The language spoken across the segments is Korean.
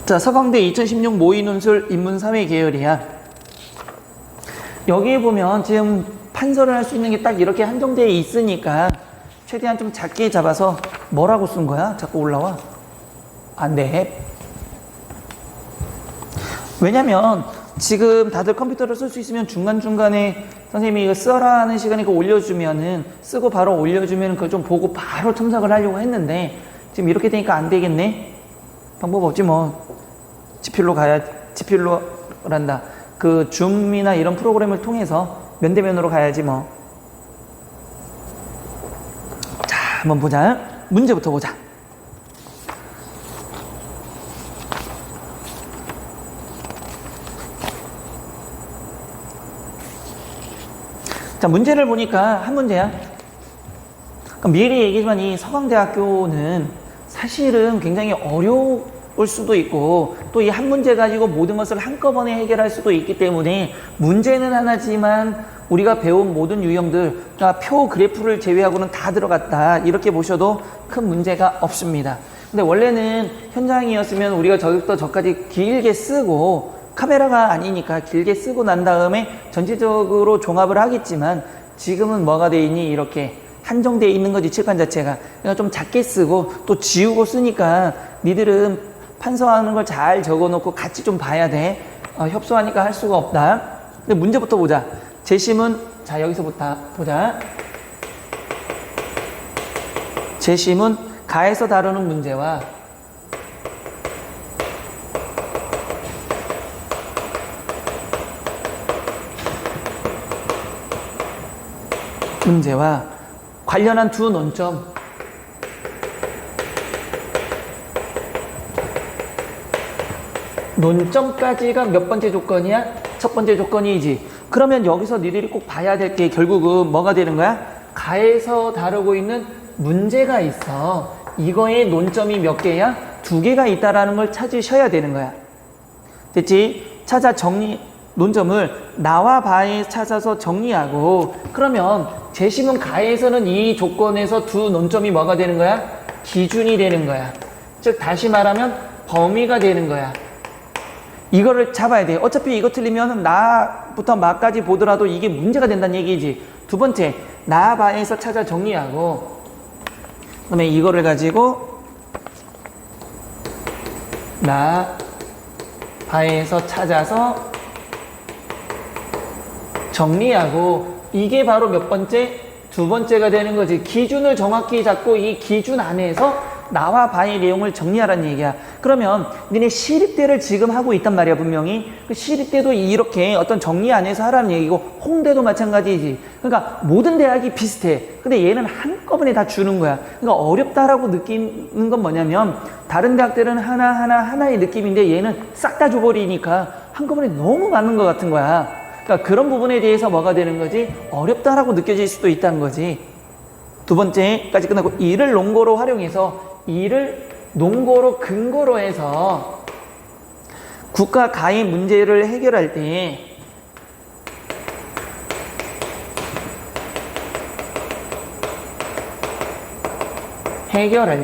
자, 서강대 2016 모의논술 인문사회 계열이야. 여기에 보면 지금 판서를 할 수 있는 게 딱 이렇게 한정되어 있으니까 최대한 좀 작게 잡아서 뭐라고 쓴 거야? 자꾸 올라와. 안 돼. 왜냐면 지금 다들 컴퓨터를 쓸 수 있으면 중간중간에 선생님이 이거 써라 하는 시간에 그거 올려주면은, 쓰고 바로 올려주면 그걸 좀 보고 바로 첨삭을 하려고 했는데 지금 이렇게 되니까 안 되겠네? 방법 없지 뭐. 지필로란다. 그 줌이나 이런 프로그램을 통해서 면대면으로 가야지 뭐. 자, 한번 보자. 문제부터 보자. 자, 문제를 보니까 한 문제야. 그럼 미리 얘기지만 이 서강대학교는 사실은 굉장히 어려울 수도 있고 또 이 한 문제 가지고 모든 것을 한꺼번에 해결할 수도 있기 때문에 문제는 하나지만 우리가 배운 모든 유형들, 그러니까 표 그래프를 제외하고는 다 들어갔다, 이렇게 보셔도 큰 문제가 없습니다. 근데 원래는 현장이었으면 우리가 저기부터 저까지 길게 쓰고, 카메라가 아니니까 길게 쓰고 난 다음에 전체적으로 종합을 하겠지만 지금은 뭐가 돼 있니? 이렇게 한정되어 있는 거지, 칠판 자체가. 그러니까 좀 작게 쓰고 또 지우고 쓰니까 니들은 판서하는 걸 잘 적어놓고 같이 좀 봐야 돼. 협소하니까 할 수가 없다. 근데 문제부터 보자. 재심은, 자, 여기서부터 보자. 재심은 가에서 다루는 문제와 관련한 두 논점, 논점까지가 몇 번째 조건이야? 첫 번째 조건이지. 그러면 여기서 니들이 꼭 봐야 될 게 결국은 뭐가 되는 거야? 가에서 다루고 있는 문제가 있어. 이거의 논점이 몇 개야? 2개가 있다라는 걸 찾으셔야 되는 거야. 됐지? 찾아 정리, 논점을 나와 바에 찾아서 정리하고, 그러면 재심은 가에서는 이 조건에서 두 논점이 뭐가 되는 거야? 기준이 되는 거야. 즉 다시 말하면 범위가 되는 거야. 이거를 잡아야 돼. 어차피 이거 틀리면 나부터 마까지 보더라도 이게 문제가 된다는 얘기지. 두 번째, 나 바에서 찾아 정리하고, 그다음에 이거를 가지고 나 바에서 찾아서 정리하고, 이게 바로 몇 번째? 두 번째가 되는 거지. 기준을 정확히 잡고 이 기준 안에서 나와 바의 내용을 정리하라는 얘기야. 그러면 니네 시립대를 지금 하고 있단 말이야, 분명히. 그 시립대도 이렇게 어떤 정리 안에서 하라는 얘기고, 홍대도 마찬가지지. 그러니까 모든 대학이 비슷해. 근데 얘는 한꺼번에 다 주는 거야. 그러니까 어렵다라고 느끼는 건 뭐냐면, 다른 대학들은 하나의 느낌인데 얘는 싹 다 줘버리니까 한꺼번에 너무 많은 것 같은 거야. 그러니까 그런 부분에 대해서 뭐가 되는 거지? 어렵다라고 느껴질 수도 있다는 거지. 두 번째까지 끝나고, 이를 논거로 활용해서, 이를 논거로 근거로 해서 국가 가의 문제를 해결할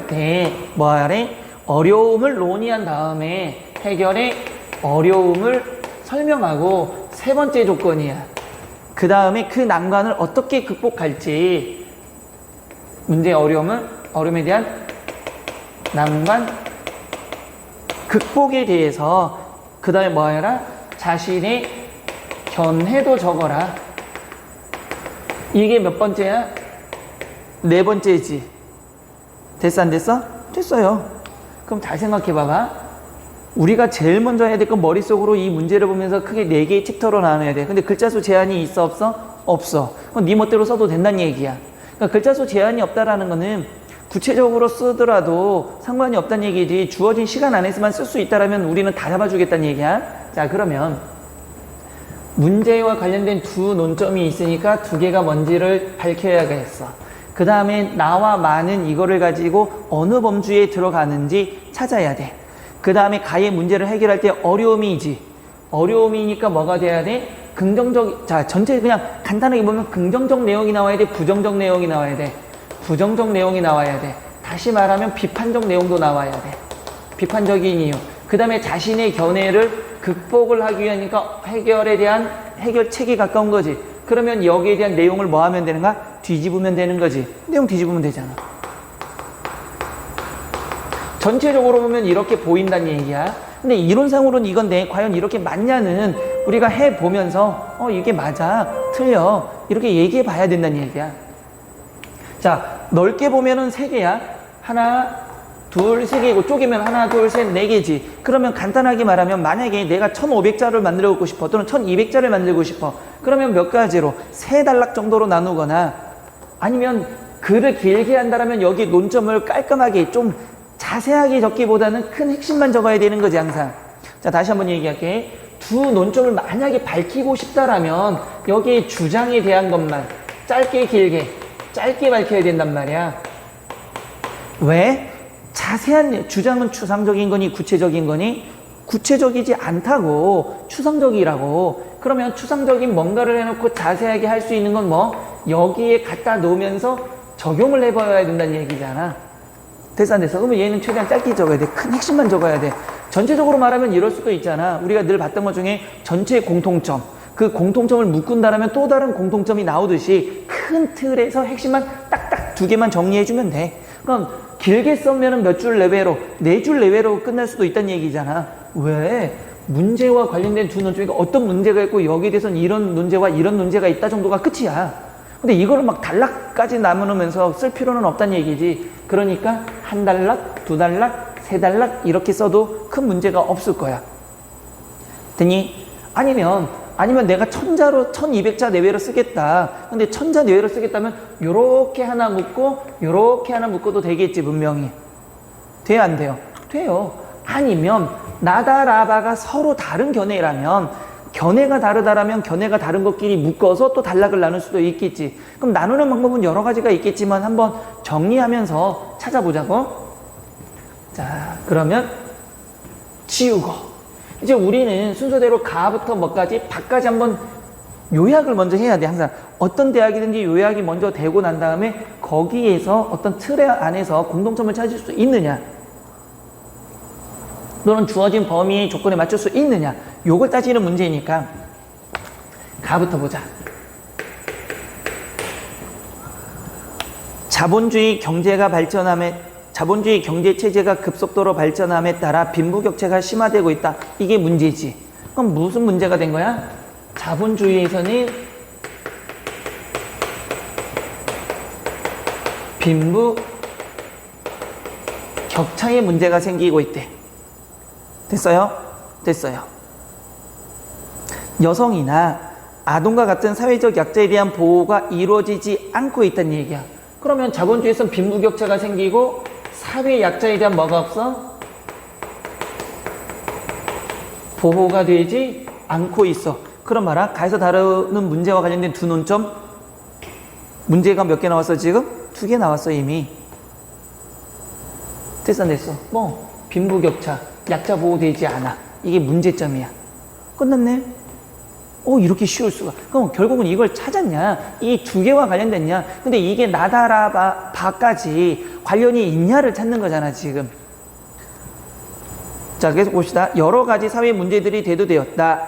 때 뭐하래? 어려움을 논의한 다음에 해결의 어려움을 설명하고, 세 번째 조건이야. 그 다음에 그 난관을 어떻게 극복할지, 문제의 어려움에 대한 난관 극복에 대해서, 그 다음에 뭐 해라? 자신의 견해도 적어라. 이게 몇 번째야? 네 번째지. 됐어, 안 됐어? 됐어요. 그럼 잘 생각해 봐봐. 우리가 제일 먼저 해야 될 건 머릿속으로 이 문제를 보면서 크게 4개의 챕터로 나눠야 돼. 근데 글자 수 제한이 있어, 없어? 없어. 그럼 네 멋대로 써도 된다는 얘기야. 그러니까 글자 수 제한이 없다라는 거는 구체적으로 쓰더라도 상관이 없다는 얘기지, 주어진 시간 안에서만 쓸 수 있다라면 우리는 다 잡아주겠다는 얘기야. 자, 그러면 문제와 관련된 두 논점이 있으니까 2개가 뭔지를 밝혀야겠어. 그 다음에 나와 많은 이거를 가지고 어느 범주에 들어가는지 찾아야 돼. 그 다음에 가의 문제를 해결할 때 어려움이지. 어려움이니까 뭐가 돼야 돼? 긍정적, 자, 전체 그냥 간단하게 보면 긍정적 내용이 나와야 돼? 부정적 내용이 나와야 돼? 부정적 내용이 나와야 돼. 다시 말하면 비판적 내용도 나와야 돼. 비판적인 이유. 그 다음에 자신의 견해를 극복을 하기 위하니까 해결에 대한 해결책이 가까운 거지. 그러면 여기에 대한 내용을 뭐 하면 되는가? 뒤집으면 되는 거지. 내용 뒤집으면 되잖아. 전체적으로 보면 이렇게 보인다는 얘기야. 근데 이론상으로는 이건데 과연 이렇게 맞냐는 우리가 해보면서 이게 맞아, 틀려 이렇게 얘기해 봐야 된다는 얘기야. 자, 넓게 보면은 3개야. 하나, 둘, 3개고 쪼개면 하나, 둘, 셋, 4개지. 그러면 간단하게 말하면 만약에 내가 1500자를 만들고 싶어 또는 1200자를 만들고 싶어. 그러면 몇 가지로 3단락 정도로 나누거나 아니면 글을 길게 한다면 여기 논점을 깔끔하게 좀 자세하게 적기보다는 큰 핵심만 적어야 되는 거지 항상. 자, 다시 한번 얘기할게. 두 논점을 만약에 밝히고 싶다라면 여기 주장에 대한 것만 짧게 길게 짧게 밝혀야 된단 말이야. 왜? 자세한 주장은 추상적인 거니 구체적인 거니? 구체적이지 않다고, 추상적이라고. 그러면 추상적인 뭔가를 해놓고 자세하게 할 수 있는 건 뭐? 여기에 갖다 놓으면서 적용을 해봐야 된다는 얘기잖아. 됐어 안 됐어? 그러면 얘는 최대한 짧게 적어야 돼. 큰 핵심만 적어야 돼. 전체적으로 말하면 이럴 수도 있잖아. 우리가 늘 봤던 것 중에 전체 공통점, 그 공통점을 묶은다라면 또 다른 공통점이 나오듯이 큰 틀에서 핵심만 딱딱 2개만 정리해주면 돼. 그럼 길게 쓰면 몇 줄 내외로, 4줄 내외로 끝날 수도 있다는 얘기잖아. 왜? 문제와 관련된 두 논점이 어떤 문제가 있고 여기에 대해서는 이런 문제와 이런 문제가 있다 정도가 끝이야. 근데 이거를 막 단락까지 나누면서 쓸 필요는 없다는 얘기지. 그러니까 1단락, 2단락, 3단락 이렇게 써도 큰 문제가 없을 거야. 됐니? 아니면 내가 1000자로 1200자 내외로 쓰겠다. 근데 1000자 내외로 쓰겠다면 요렇게 하나 묶고 요렇게 하나 묶어도 되겠지 분명히. 돼요 안 돼요? 돼요. 아니면 나다라바가 서로 다른 견해라면 견해가 다르다라면 견해가 다른 것끼리 묶어서 또 단락을 나눌 수도 있겠지. 그럼 나누는 방법은 여러 가지가 있겠지만 한번 정리하면서 찾아보자고. 자, 그러면 지우고. 이제 우리는 순서대로 가부터 뭐까지 바까지 한번 요약을 먼저 해야 돼. 항상 어떤 대학이든지 요약이 먼저 되고 난 다음에 거기에서 어떤 틀 안에서 공통점을 찾을 수 있느냐 또는 주어진 범위의 조건에 맞출 수 있느냐, 요걸 따지는 문제니까 가부터 보자. 자본주의 경제 체제가 급속도로 발전함에 따라 빈부격차가 심화되고 있다. 이게 문제지. 그럼 무슨 문제가 된 거야? 자본주의에서는 빈부격차의 문제가 생기고 있대. 됐어요? 됐어요. 여성이나 아동과 같은 사회적 약자에 대한 보호가 이루어지지 않고 있다는 얘기야. 그러면 자본주의에서는 빈부격차가 생기고 사회 약자에 대한 뭐가 없어? 보호가 되지 않고 있어. 그럼 봐라. 가에서 다루는 문제와 관련된 두 논점. 문제가 몇 개 나왔어 지금? 2개 나왔어 이미. 됐어 안 됐어? 뭐 빈부격차, 약자 보호되지 않아. 이게 문제점이야. 끝났네. 이렇게 쉬울 수가. 그럼 결국은 이걸 찾았냐? 이 2개와 관련됐냐? 근데 이게 나다라바까지 관련이 있냐를 찾는 거잖아 지금. 자, 계속 봅시다. 여러 가지 사회 문제들이 대두되었다.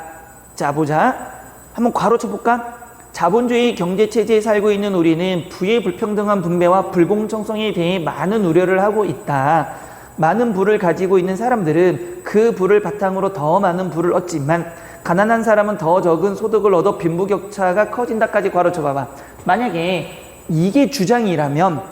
자, 보자. 한번 괄호 쳐볼까? 자본주의 경제체제에 살고 있는 우리는 부의 불평등한 분배와 불공정성에 대해 많은 우려를 하고 있다. 많은 부를 가지고 있는 사람들은 그 부를 바탕으로 더 많은 부를 얻지만 가난한 사람은 더 적은 소득을 얻어 빈부격차가 커진다까지 괄호 쳐봐봐. 만약에 이게 주장이라면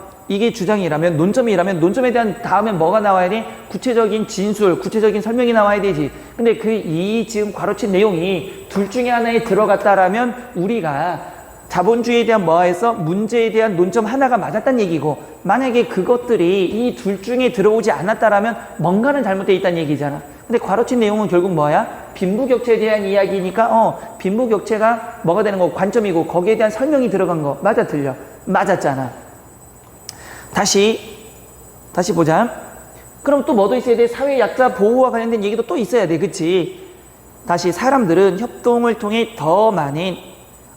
논점이라면 논점에 대한 다음에 뭐가 나와야 돼? 구체적인 진술, 구체적인 설명이 나와야 되지. 근데 이 지금 괄호친 내용이 둘 중에 하나에 들어갔다라면 우리가 자본주의에 대한 뭐에서 문제에 대한 논점 하나가 맞았다는 얘기고, 만약에 그것들이 이 둘 중에 들어오지 않았다라면 뭔가는 잘못되어 있다는 얘기잖아. 근데 괄호친 내용은 결국 뭐야? 빈부격차에 대한 이야기니까 빈부격차가 뭐가 되는 거고 관점이고 거기에 대한 설명이 들어간 거 맞아 틀려? 맞았잖아. 다시 보자. 그럼 또 뭐도 있어야 돼? 사회 약자 보호와 관련된 얘기도 또 있어야 돼. 그치? 다시 사람들은 협동을 통해 더 많은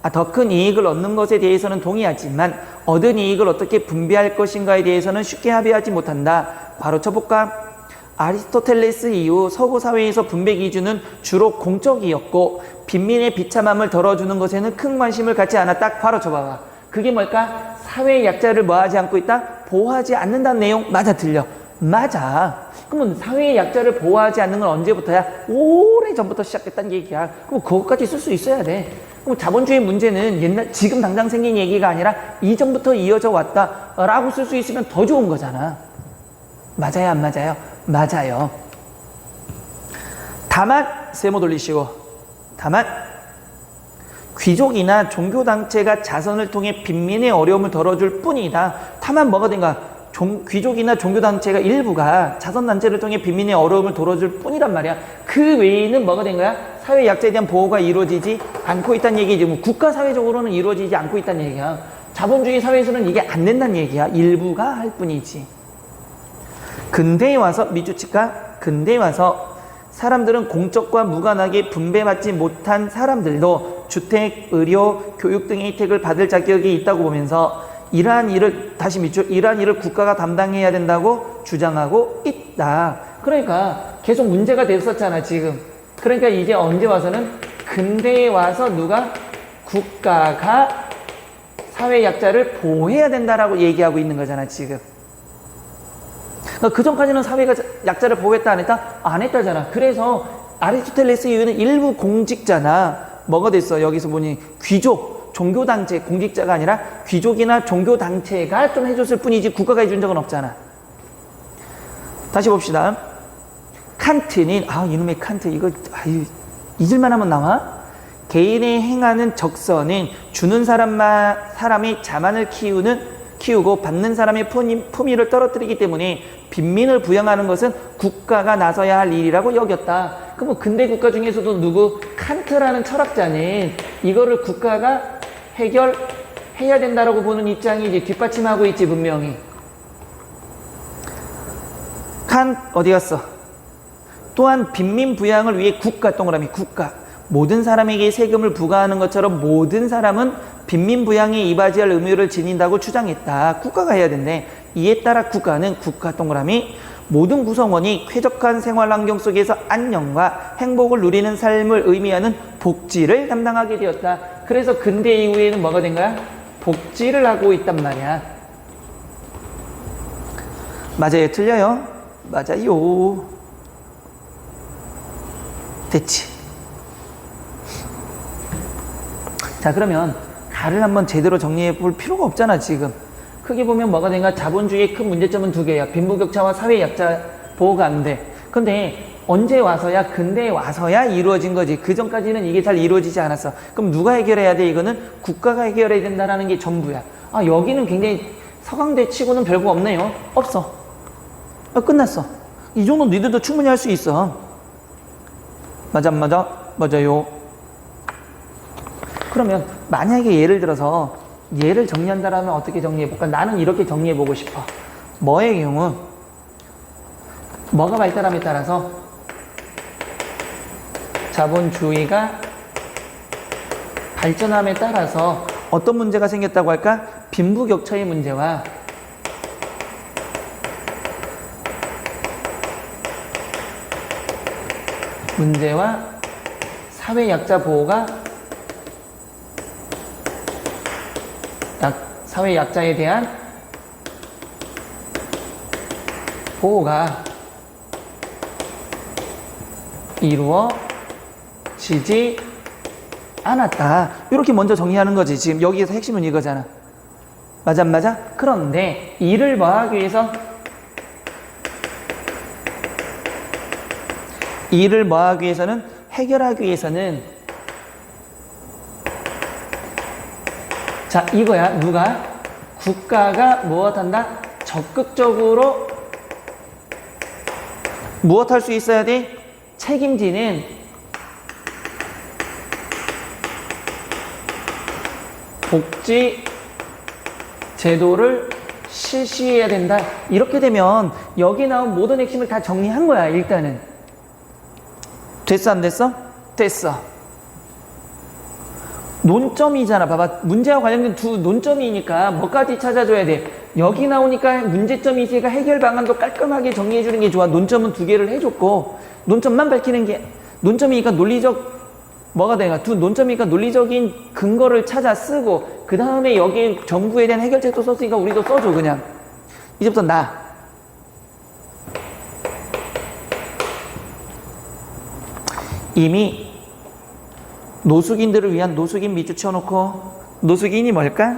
더 큰 이익을 얻는 것에 대해서는 동의하지만 얻은 이익을 어떻게 분배할 것인가에 대해서는 쉽게 합의하지 못한다. 바로 쳐볼까? 아리스토텔레스 이후 서구 사회에서 분배 기준은 주로 공적이었고 빈민의 비참함을 덜어주는 것에는 큰 관심을 갖지 않았다. 바로 쳐봐봐. 그게 뭘까? 사회의 약자를 뭐하지 않고 있다? 보호하지 않는다는 내용. 맞아, 틀려? 맞아. 그러면 사회의 약자를 보호하지 않는 건 언제부터야? 오래전부터 시작했다는 얘기야. 그럼 그것까지 쓸 수 있어야 돼. 그럼 자본주의 문제는 지금 당장 생긴 얘기가 아니라 이전부터 이어져 왔다라고 쓸 수 있으면 더 좋은 거잖아. 맞아요, 안 맞아요? 맞아요. 다만 세모 돌리시고, 다만 귀족이나 종교단체가 자선을 통해 빈민의 어려움을 덜어줄 뿐이다. 다만 뭐가 된가? 귀족이나 종교단체가 일부가 자선단체를 통해 빈민의 어려움을 덜어줄 뿐이란 말이야. 그 외에는 뭐가 된 거야? 사회 약자에 대한 보호가 이루어지지 않고 있다는 얘기지. 뭐 국가 사회적으로는 이루어지지 않고 있다는 얘기야. 자본주의 사회에서는 이게 안 된다는 얘기야. 일부가 할 뿐이지. 근대에 와서 미주치가 근대에 와서 사람들은 공적과 무관하게 분배받지 못한 사람들도 주택, 의료, 교육 등의 혜택을 받을 자격이 있다고 보면서 이러한 일을 국가가 담당해야 된다고 주장하고 있다. 그러니까 계속 문제가 됐었잖아, 지금. 그러니까 이제 언제 와서는 근대에 와서 국가가 사회 약자를 보호해야 된다라고 얘기하고 있는 거잖아, 지금. 그 전까지는 사회가 약자를 보호했다 안 했다? 안 했다잖아. 그래서 아리스토텔레스 이후에는 일부 공직자나 뭐가 됐어? 여기서 보니 귀족, 종교단체, 공직자가 아니라 귀족이나 종교단체가 좀 해줬을 뿐이지 국가가 해준 적은 없잖아. 다시 봅시다. 칸트는 이놈의 칸트 이거 잊을만 하면 나와? 개인이 행하는 적선은 주는 사람의 자만을 키우고 받는 사람의 품위를 떨어뜨리기 때문에 빈민을 부양하는 것은 국가가 나서야 할 일이라고 여겼다. 그럼 근대 국가 중에서도 칸트라는 철학자는 이거를 국가가 해결해야 된다라고 보는 입장이지. 뒷받침하고 있지, 분명히. 어디 갔어? 또한 빈민 부양을 위해 국가 모든 사람에게 세금을 부과하는 것처럼 모든 사람은 빈민 부양에 이바지할 의무를 지닌다고 주장했다. 국가가 해야 된대. 이에 따라 국가는 모든 구성원이 쾌적한 생활 환경 속에서 안녕과 행복을 누리는 삶을 의미하는 복지를 담당하게 되었다. 그래서 근대 이후에는 뭐가 된 거야? 복지를 하고 있단 말이야. 맞아요? 틀려요? 맞아요. 됐지. 자, 그러면 가를 한번 제대로 정리해 볼 필요가 없잖아, 지금. 크게 보면 뭐가 된가? 자본주의의 큰 문제점은 두 개야. 빈부격차와 사회 약자 보호가 안 돼. 근데 언제 와서야? 근대에 와서야 이루어진 거지. 그 전까지는 이게 잘 이루어지지 않았어. 그럼 누가 해결해야 돼? 이거는 국가가 해결해야 된다는 게 전부야. 여기는 굉장히 서강대 치고는 별거 없네요. 없어. 끝났어. 이 정도 너희들도 충분히 할 수 있어. 맞아, 안 맞아? 맞아요. 그러면 만약에 예를 들어서 얘를 정리한다라면 어떻게 정리해볼까? 나는 이렇게 정리해보고 싶어. 뭐의 경우 뭐가 발달함에 따라서 자본주의가 발전함에 따라서 어떤 문제가 생겼다고 할까? 빈부격차의 문제와 사회 약자 보호가 사회 약자에 대한 보호가 이루어지지 않았다. 이렇게 먼저 정리하는 거지. 지금 여기에서 핵심은 이거잖아. 맞아, 안 맞아? 그런데 이를 뭐하기 위해서는 해결하기 위해서는 자, 이거야. 국가가 무엇한다? 적극적으로 무엇할 수 있어야 돼? 책임지는 복지 제도를 실시해야 된다. 이렇게 되면 여기 나온 모든 핵심을 다 정리한 거야, 일단은. 됐어, 안 됐어? 됐어. 논점이잖아. 봐봐. 문제와 관련된 두 논점이니까 뭐까지 찾아줘야 돼? 여기 나오니까 문제점이 있으니까 해결 방안도 깔끔하게 정리해주는 게 좋아. 논점은 두 개를 해줬고, 논점만 밝히는 게, 논점이니까 논리적, 뭐가 되나? 두 논점이니까 논리적인 근거를 찾아 쓰고, 그 다음에 여기 정부에 대한 해결책도 썼으니까 우리도 써줘, 그냥. 이제부터 나. 이미 노숙인들을 위한 노숙인 밑줄 쳐놓고, 노숙인이 뭘까?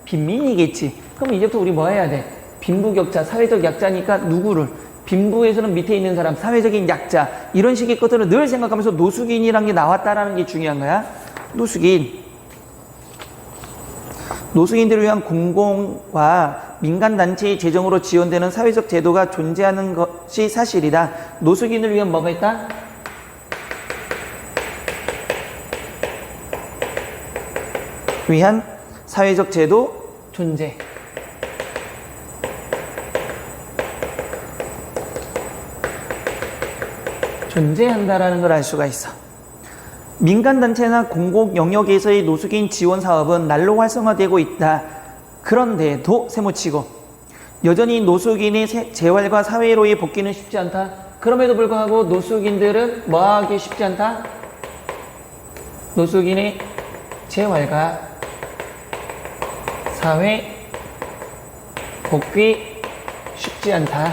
빈민이겠지. 그럼 이제부터 우리 뭐 해야 돼? 빈부격차, 사회적 약자니까 누구를? 빈부에서는 밑에 있는 사람, 사회적인 약자, 이런 식의 것들을 늘 생각하면서 노숙인이란 게 나왔다라는 게 중요한 거야. 노숙인. 노숙인들을 위한 공공과 민간단체의 재정으로 지원되는 사회적 제도가 존재하는 것이 사실이다. 노숙인을 위한 뭐가 있다? 위한 사회적 제도 존재. 존재한다라는 걸 알 수가 있어. 민간단체나 공공 영역에서의 노숙인 지원 사업은 날로 활성화되고 있다. 그런데도 세모치고 여전히 노숙인의 재활과 사회로의 복귀는 쉽지 않다. 그럼에도 불구하고 노숙인들은 뭐하기 쉽지 않다? 노숙인의 재활과 사회 복귀 쉽지 않다.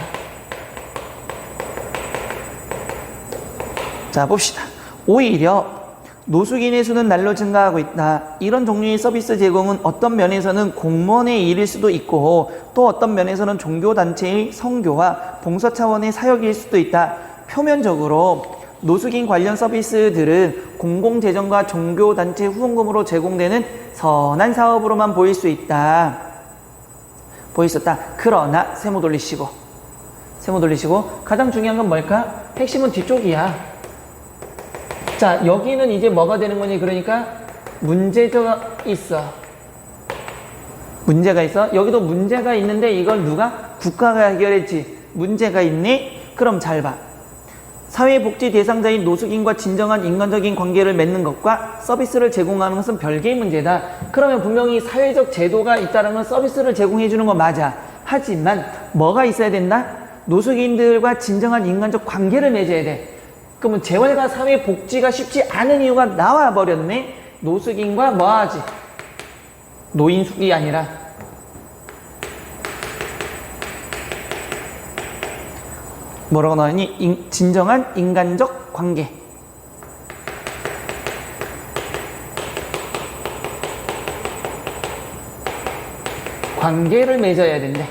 자, 봅시다. 오히려 노숙인의 수는 날로 증가하고 있다. 이런 종류의 서비스 제공은 어떤 면에서는 공무원의 일일 수도 있고 또 어떤 면에서는 종교단체의 선교와 봉사 차원의 사역일 수도 있다. 표면적으로 노숙인 관련 서비스들은 공공재정과 종교단체 후원금으로 제공되는 선한 사업으로만 보일 수 있다. 보였었다. 그러나 세모 돌리시고 가장 중요한 건 뭘까? 핵심은 뒤쪽이야. 자, 여기는 이제 뭐가 되는 거니? 그러니까 문제가 있어. 문제가 있어. 여기도 문제가 있는데 이걸 누가? 국가가 해결했지. 문제가 있니? 그럼 잘 봐. 사회복지 대상자인 노숙인과 진정한 인간적인 관계를 맺는 것과 서비스를 제공하는 것은 별개의 문제다. 그러면 분명히 사회적 제도가 있다는 건 서비스를 제공해 주는 건 맞아. 하지만 뭐가 있어야 된다? 노숙인들과 진정한 인간적 관계를 맺어야 돼. 그러면 재활과 사회복지가 쉽지 않은 이유가 나와버렸네. 노숙인과 뭐하지? 노인숙이 아니라 뭐라고 나왔니? 진정한 인간적 관계. 관계를 맺어야 된대.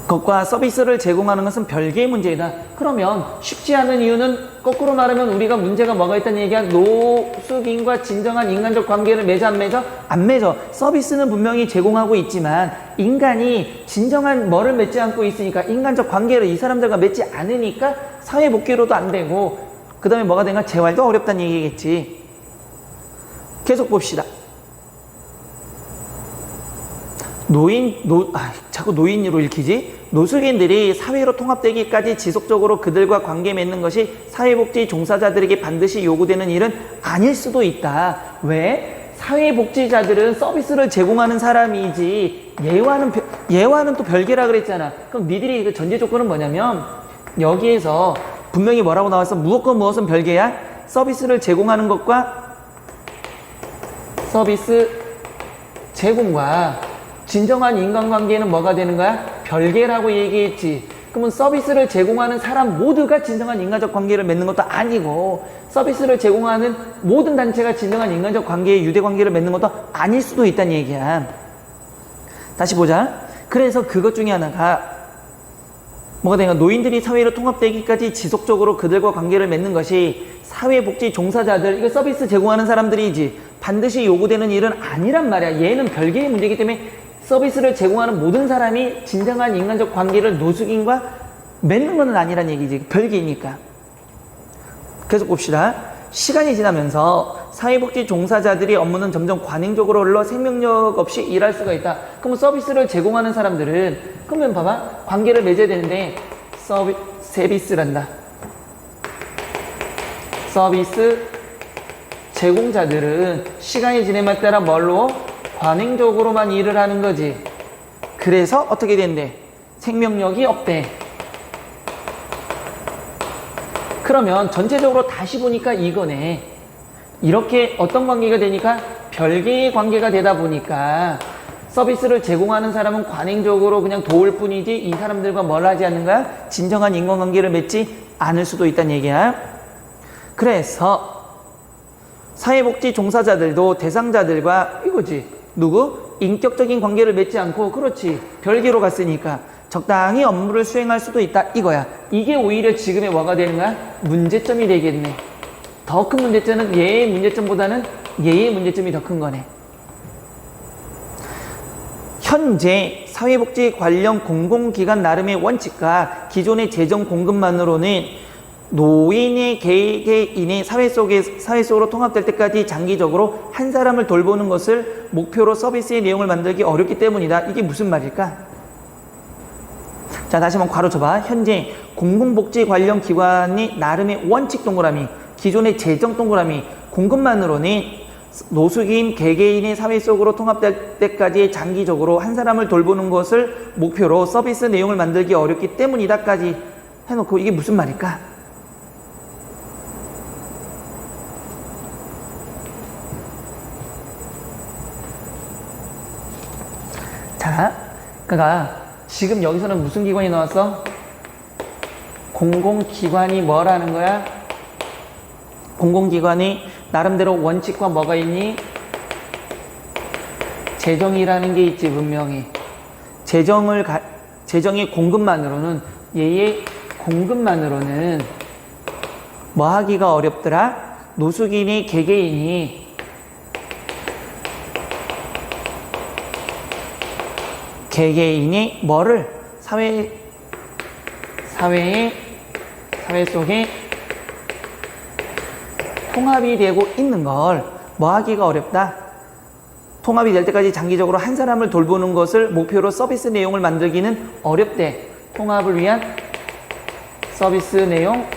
그것과 서비스를 제공하는 것은 별개의 문제이다. 그러면 쉽지 않은 이유는 거꾸로 말하면 우리가 문제가 뭐가 있다는 얘기야? 노숙인과 진정한 인간적 관계를 맺어 안 맺어? 안 맺어. 서비스는 분명히 제공하고 있지만 인간이 진정한 뭐를 맺지 않고 있으니까 인간적 관계를 이 사람들과 맺지 않으니까 사회복귀로도 안 되고 그 다음에 뭐가 된가? 재활도 어렵다는 얘기겠지. 계속 봅시다. 자꾸 노인으로 읽히지? 노숙인들이 사회로 통합되기까지 지속적으로 그들과 관계 맺는 것이 사회복지 종사자들에게 반드시 요구되는 일은 아닐 수도 있다. 왜? 사회복지자들은 서비스를 제공하는 사람이지 예와는 또 별개라 그랬잖아. 그럼 니들이 그 전제 조건은 뭐냐면 여기에서 분명히 뭐라고 나왔어? 무엇과 무엇은 별개야? 서비스를 제공하는 것과 서비스 제공과 진정한 인간관계는 뭐가 되는 거야? 별개라고 얘기했지. 그러면 서비스를 제공하는 사람 모두가 진정한 인간적 관계를 맺는 것도 아니고 서비스를 제공하는 모든 단체가 진정한 인간적 관계의 유대관계를 맺는 것도 아닐 수도 있다는 얘기야. 다시 보자. 그래서 그것 중에 하나가 뭐가 되는가? 노인들이 사회로 통합되기까지 지속적으로 그들과 관계를 맺는 것이 사회복지 종사자들, 이거 서비스 제공하는 사람들이지 반드시 요구되는 일은 아니란 말이야. 얘는 별개의 문제이기 때문에 서비스를 제공하는 모든 사람이 진정한 인간적 관계를 노숙인과 맺는 건 아니란 얘기지. 별개이니까. 계속 봅시다. 시간이 지나면서 사회복지 종사자들의 업무는 점점 관행적으로 흘러 생명력 없이 일할 수가 있다. 그럼 서비스를 제공하는 사람들은 그러면 봐봐. 관계를 맺어야 되는데 서비스란다. 서비스 제공자들은 시간이 지남에 따라 뭘로? 관행적으로만 일을 하는 거지. 그래서 어떻게 된대? 생명력이 없대. 그러면 전체적으로 다시 보니까 이거네. 이렇게 어떤 관계가 되니까 별개의 관계가 되다 보니까 서비스를 제공하는 사람은 관행적으로 그냥 도울 뿐이지 이 사람들과 뭘 하지 않는 거야? 진정한 인간관계를 맺지 않을 수도 있다는 얘기야. 그래서 사회복지 종사자들도 대상자들과 이거지. 누구? 인격적인 관계를 맺지 않고 그렇지. 별개로 갔으니까 적당히 업무를 수행할 수도 있다 이거야. 이게 오히려 지금의 뭐가 되는 거야? 문제점이 되겠네. 더 큰 문제점은 얘의 문제점보다는 얘의 문제점이 더 큰 거네. 현재 사회복지 관련 공공기관 나름의 원칙과 기존의 재정 공급만으로는 노인의 개개인의 사회 속으로 통합될 때까지 장기적으로 한 사람을 돌보는 것을 목표로 서비스의 내용을 만들기 어렵기 때문이다. 이게 무슨 말일까? 자, 다시 한번 괄호 쳐봐. 현재 공공복지 관련 기관이 나름의 원칙 동그라미, 기존의 재정 동그라미, 공급만으로는 노숙인 개개인의 사회 속으로 통합될 때까지 장기적으로 한 사람을 돌보는 것을 목표로 서비스 내용을 만들기 어렵기 때문이다까지 해놓고 이게 무슨 말일까? 자, 그러니까 지금 여기서는 무슨 기관이 나왔어? 공공기관이 뭐라는 거야? 공공기관이 나름대로 원칙과 뭐가 있니? 재정이라는 게 있지, 분명히. 재정의 공급만으로는, 얘의 공급만으로는 뭐 하기가 어렵더라? 노숙인이 개개인이 뭐를 사회 속에 통합이 되고 있는 걸 뭐 하기가 어렵다? 통합이 될 때까지 장기적으로 한 사람을 돌보는 것을 목표로 서비스 내용을 만들기는 어렵대. 통합을 위한 서비스 내용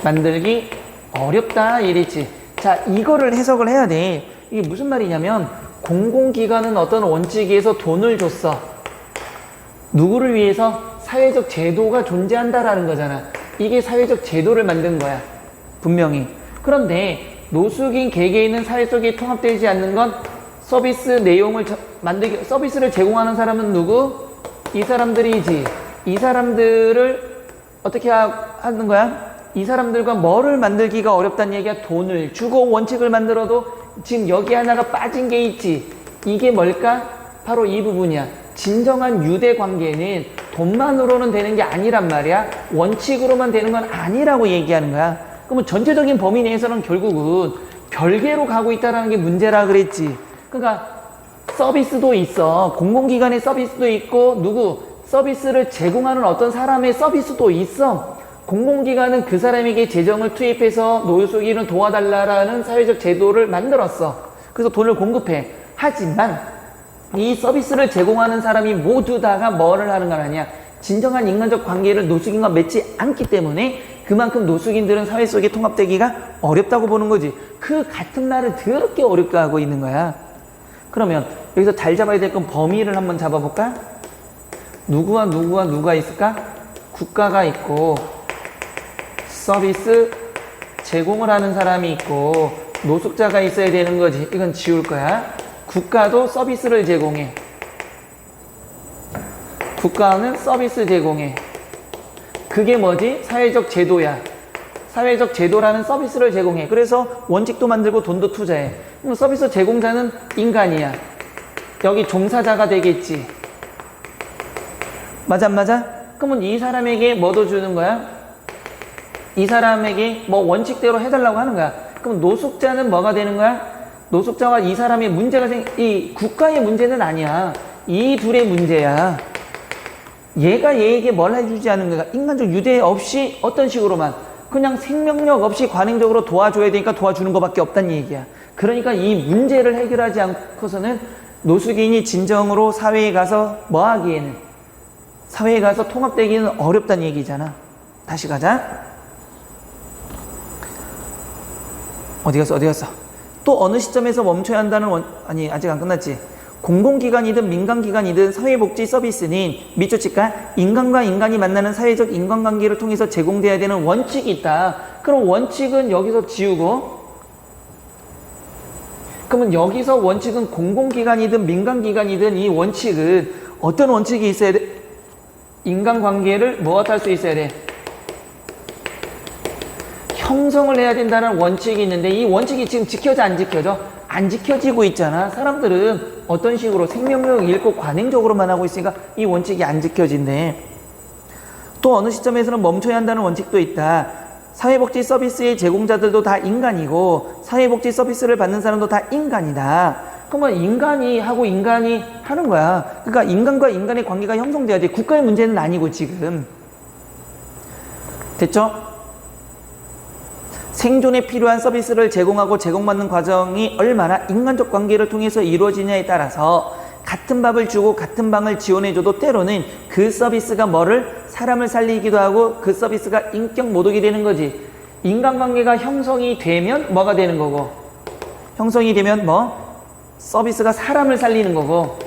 만들기 어렵다 이랬지. 자, 이거를 해석을 해야 돼. 이게 무슨 말이냐면 공공기관은 어떤 원칙에서 돈을 줬어. 누구를 위해서? 사회적 제도가 존재한다라는 거잖아. 이게 사회적 제도를 만든 거야. 분명히. 그런데 노숙인 개개인은 사회 속에 통합되지 않는 건 서비스 내용을 서비스를 제공하는 사람은 누구? 이 사람들이지. 이 사람들을 어떻게 하는 거야? 이 사람들과 뭐를 만들기가 어렵다는 얘기야. 돈을 주고 원칙을 만들어도 지금 여기 하나가 빠진 게 있지. 이게 뭘까? 바로 이 부분이야. 진정한 유대 관계는 돈만으로는 되는 게 아니란 말이야. 원칙으로만 되는 건 아니라고 얘기하는 거야. 그러면 전체적인 범위 내에서는 결국은 별개로 가고 있다는 게 문제라 그랬지. 그러니까 서비스도 있어. 공공기관의 서비스도 있고 서비스를 제공하는 어떤 사람의 서비스도 있어. 공공기관은 그 사람에게 재정을 투입해서 노숙인을 도와달라는 사회적 제도를 만들었어. 그래서 돈을 공급해. 하지만 이 서비스를 제공하는 사람이 모두 다가 뭐를 하는 건 아니야. 진정한 인간적 관계를 노숙인과 맺지 않기 때문에 그만큼 노숙인들은 사회 속에 통합되기가 어렵다고 보는 거지. 그 같은 말을 더럽게 어렵게 하고 있는 거야. 그러면 여기서 잘 잡아야 될 건 범위를 한번 잡아볼까? 누가 있을까? 국가가 있고 서비스 제공을 하는 사람이 있고 노숙자가 있어야 되는 거지. 이건 지울 거야. 국가도 서비스를 제공해. 국가는 서비스 제공해. 그게 뭐지? 사회적 제도야. 사회적 제도라는 서비스를 제공해. 그래서 원칙도 만들고 돈도 투자해. 그럼 서비스 제공자는 인간이야. 여기 종사자가 되겠지. 맞아 안 맞아? 그러면 이 사람에게 뭐도 주는 거야? 이 사람에게 뭐 원칙대로 해달라고 하는 거야. 그럼 노숙자는 뭐가 되는 거야? 노숙자와 이 사람의 문제가 이 국가의 문제는 아니야. 이 둘의 문제야. 얘가 얘에게 뭘 해주지 않는 거야. 인간적 유대 없이 어떤 식으로만 그냥 생명력 없이 관행적으로 도와줘야 되니까 도와주는 것밖에 없다는 얘기야. 그러니까 이 문제를 해결하지 않고서는 노숙인이 진정으로 사회에 가서 뭐 하기에는 사회에 가서 통합되기는 어렵다는 얘기잖아. 다시 가자. 어디 갔어? 어디 갔어? 또 어느 시점에서 멈춰야 한다는 아니 아직 안 끝났지. 공공기관이든 민간기관이든 사회복지 서비스는 밑줄 칠까? 인간과 인간이 만나는 사회적 인간관계를 통해서 제공돼야 되는 원칙이 있다. 그럼 원칙은 여기서 지우고, 그러면 여기서 원칙은 공공기관이든 민간기관이든 이 원칙은 어떤 원칙이 있어야 돼? 인간관계를 무엇할 수 있어야 돼? 형성을 해야 된다는 원칙이 있는데 이 원칙이 지금 지켜져 안 지켜져? 안 지켜지고 있잖아. 사람들은 어떤 식으로 생명력 잃고 관행적으로만 하고 있으니까 이 원칙이 안 지켜진대. 또 어느 시점에서는 멈춰야 한다는 원칙도 있다. 사회복지 서비스의 제공자들도 다 인간이고 사회복지 서비스를 받는 사람도 다 인간이다. 그러면 인간이 하고 인간이 하는 거야. 그러니까 인간과 인간의 관계가 형성돼야 돼. 국가의 문제는 아니고 지금. 됐죠? 생존에 필요한 서비스를 제공하고 제공받는 과정이 얼마나 인간적 관계를 통해서 이루어지냐에 따라서 같은 밥을 주고 같은 방을 지원해줘도 때로는 그 서비스가 뭐를 사람을 살리기도 하고 그 서비스가 인격 모독이 되는 거지. 인간관계가 형성이 되면 뭐가 되는 거고, 형성이 되면 뭐 서비스가 사람을 살리는 거고,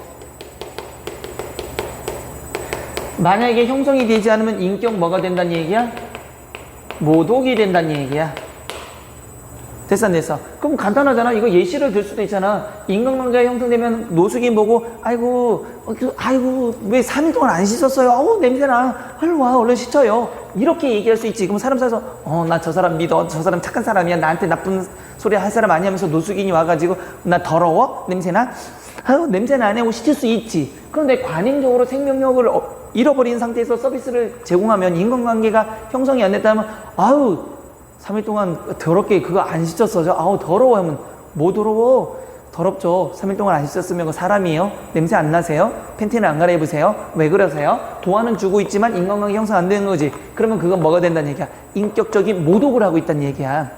만약에 형성이 되지 않으면 인격 뭐가 된다는 얘기야? 모독이 된다는 얘기야. 됐어 안 됐어? 그럼 간단하잖아. 이거 예시를 들 수도 있잖아. 인간관계가 형성되면 노숙인 보고 아이고 왜 3일 동안 안 씻었어요? 어우 냄새나. 얼른 와 얼른 씻어요. 이렇게 얘기할 수 있지. 그럼 사람 사서 나 저 사람 믿어. 저 사람 착한 사람이야. 나한테 나쁜 소리 할 사람 아니하면서 노숙인이 와가지고 나 더러워? 냄새나? 아유 냄새나 안 하고 씻을 수 있지. 그런데 관행적으로 생명력을 잃어버린 상태에서 서비스를 제공하면 인간관계가 형성이 안 됐다면 아유 3일 동안 더럽게 그거 안 씻었어. 아우 더러워 하면 뭐 더러워? 더럽죠. 3일 동안 안 씻었으면 그 사람이에요? 냄새 안 나세요? 팬티는 안 갈아입으세요? 왜 그러세요? 도와는 주고 있지만 인간관계 형성 안 되는 거지. 그러면 그건 뭐가 된다는 얘기야? 인격적인 모독을 하고 있다는 얘기야.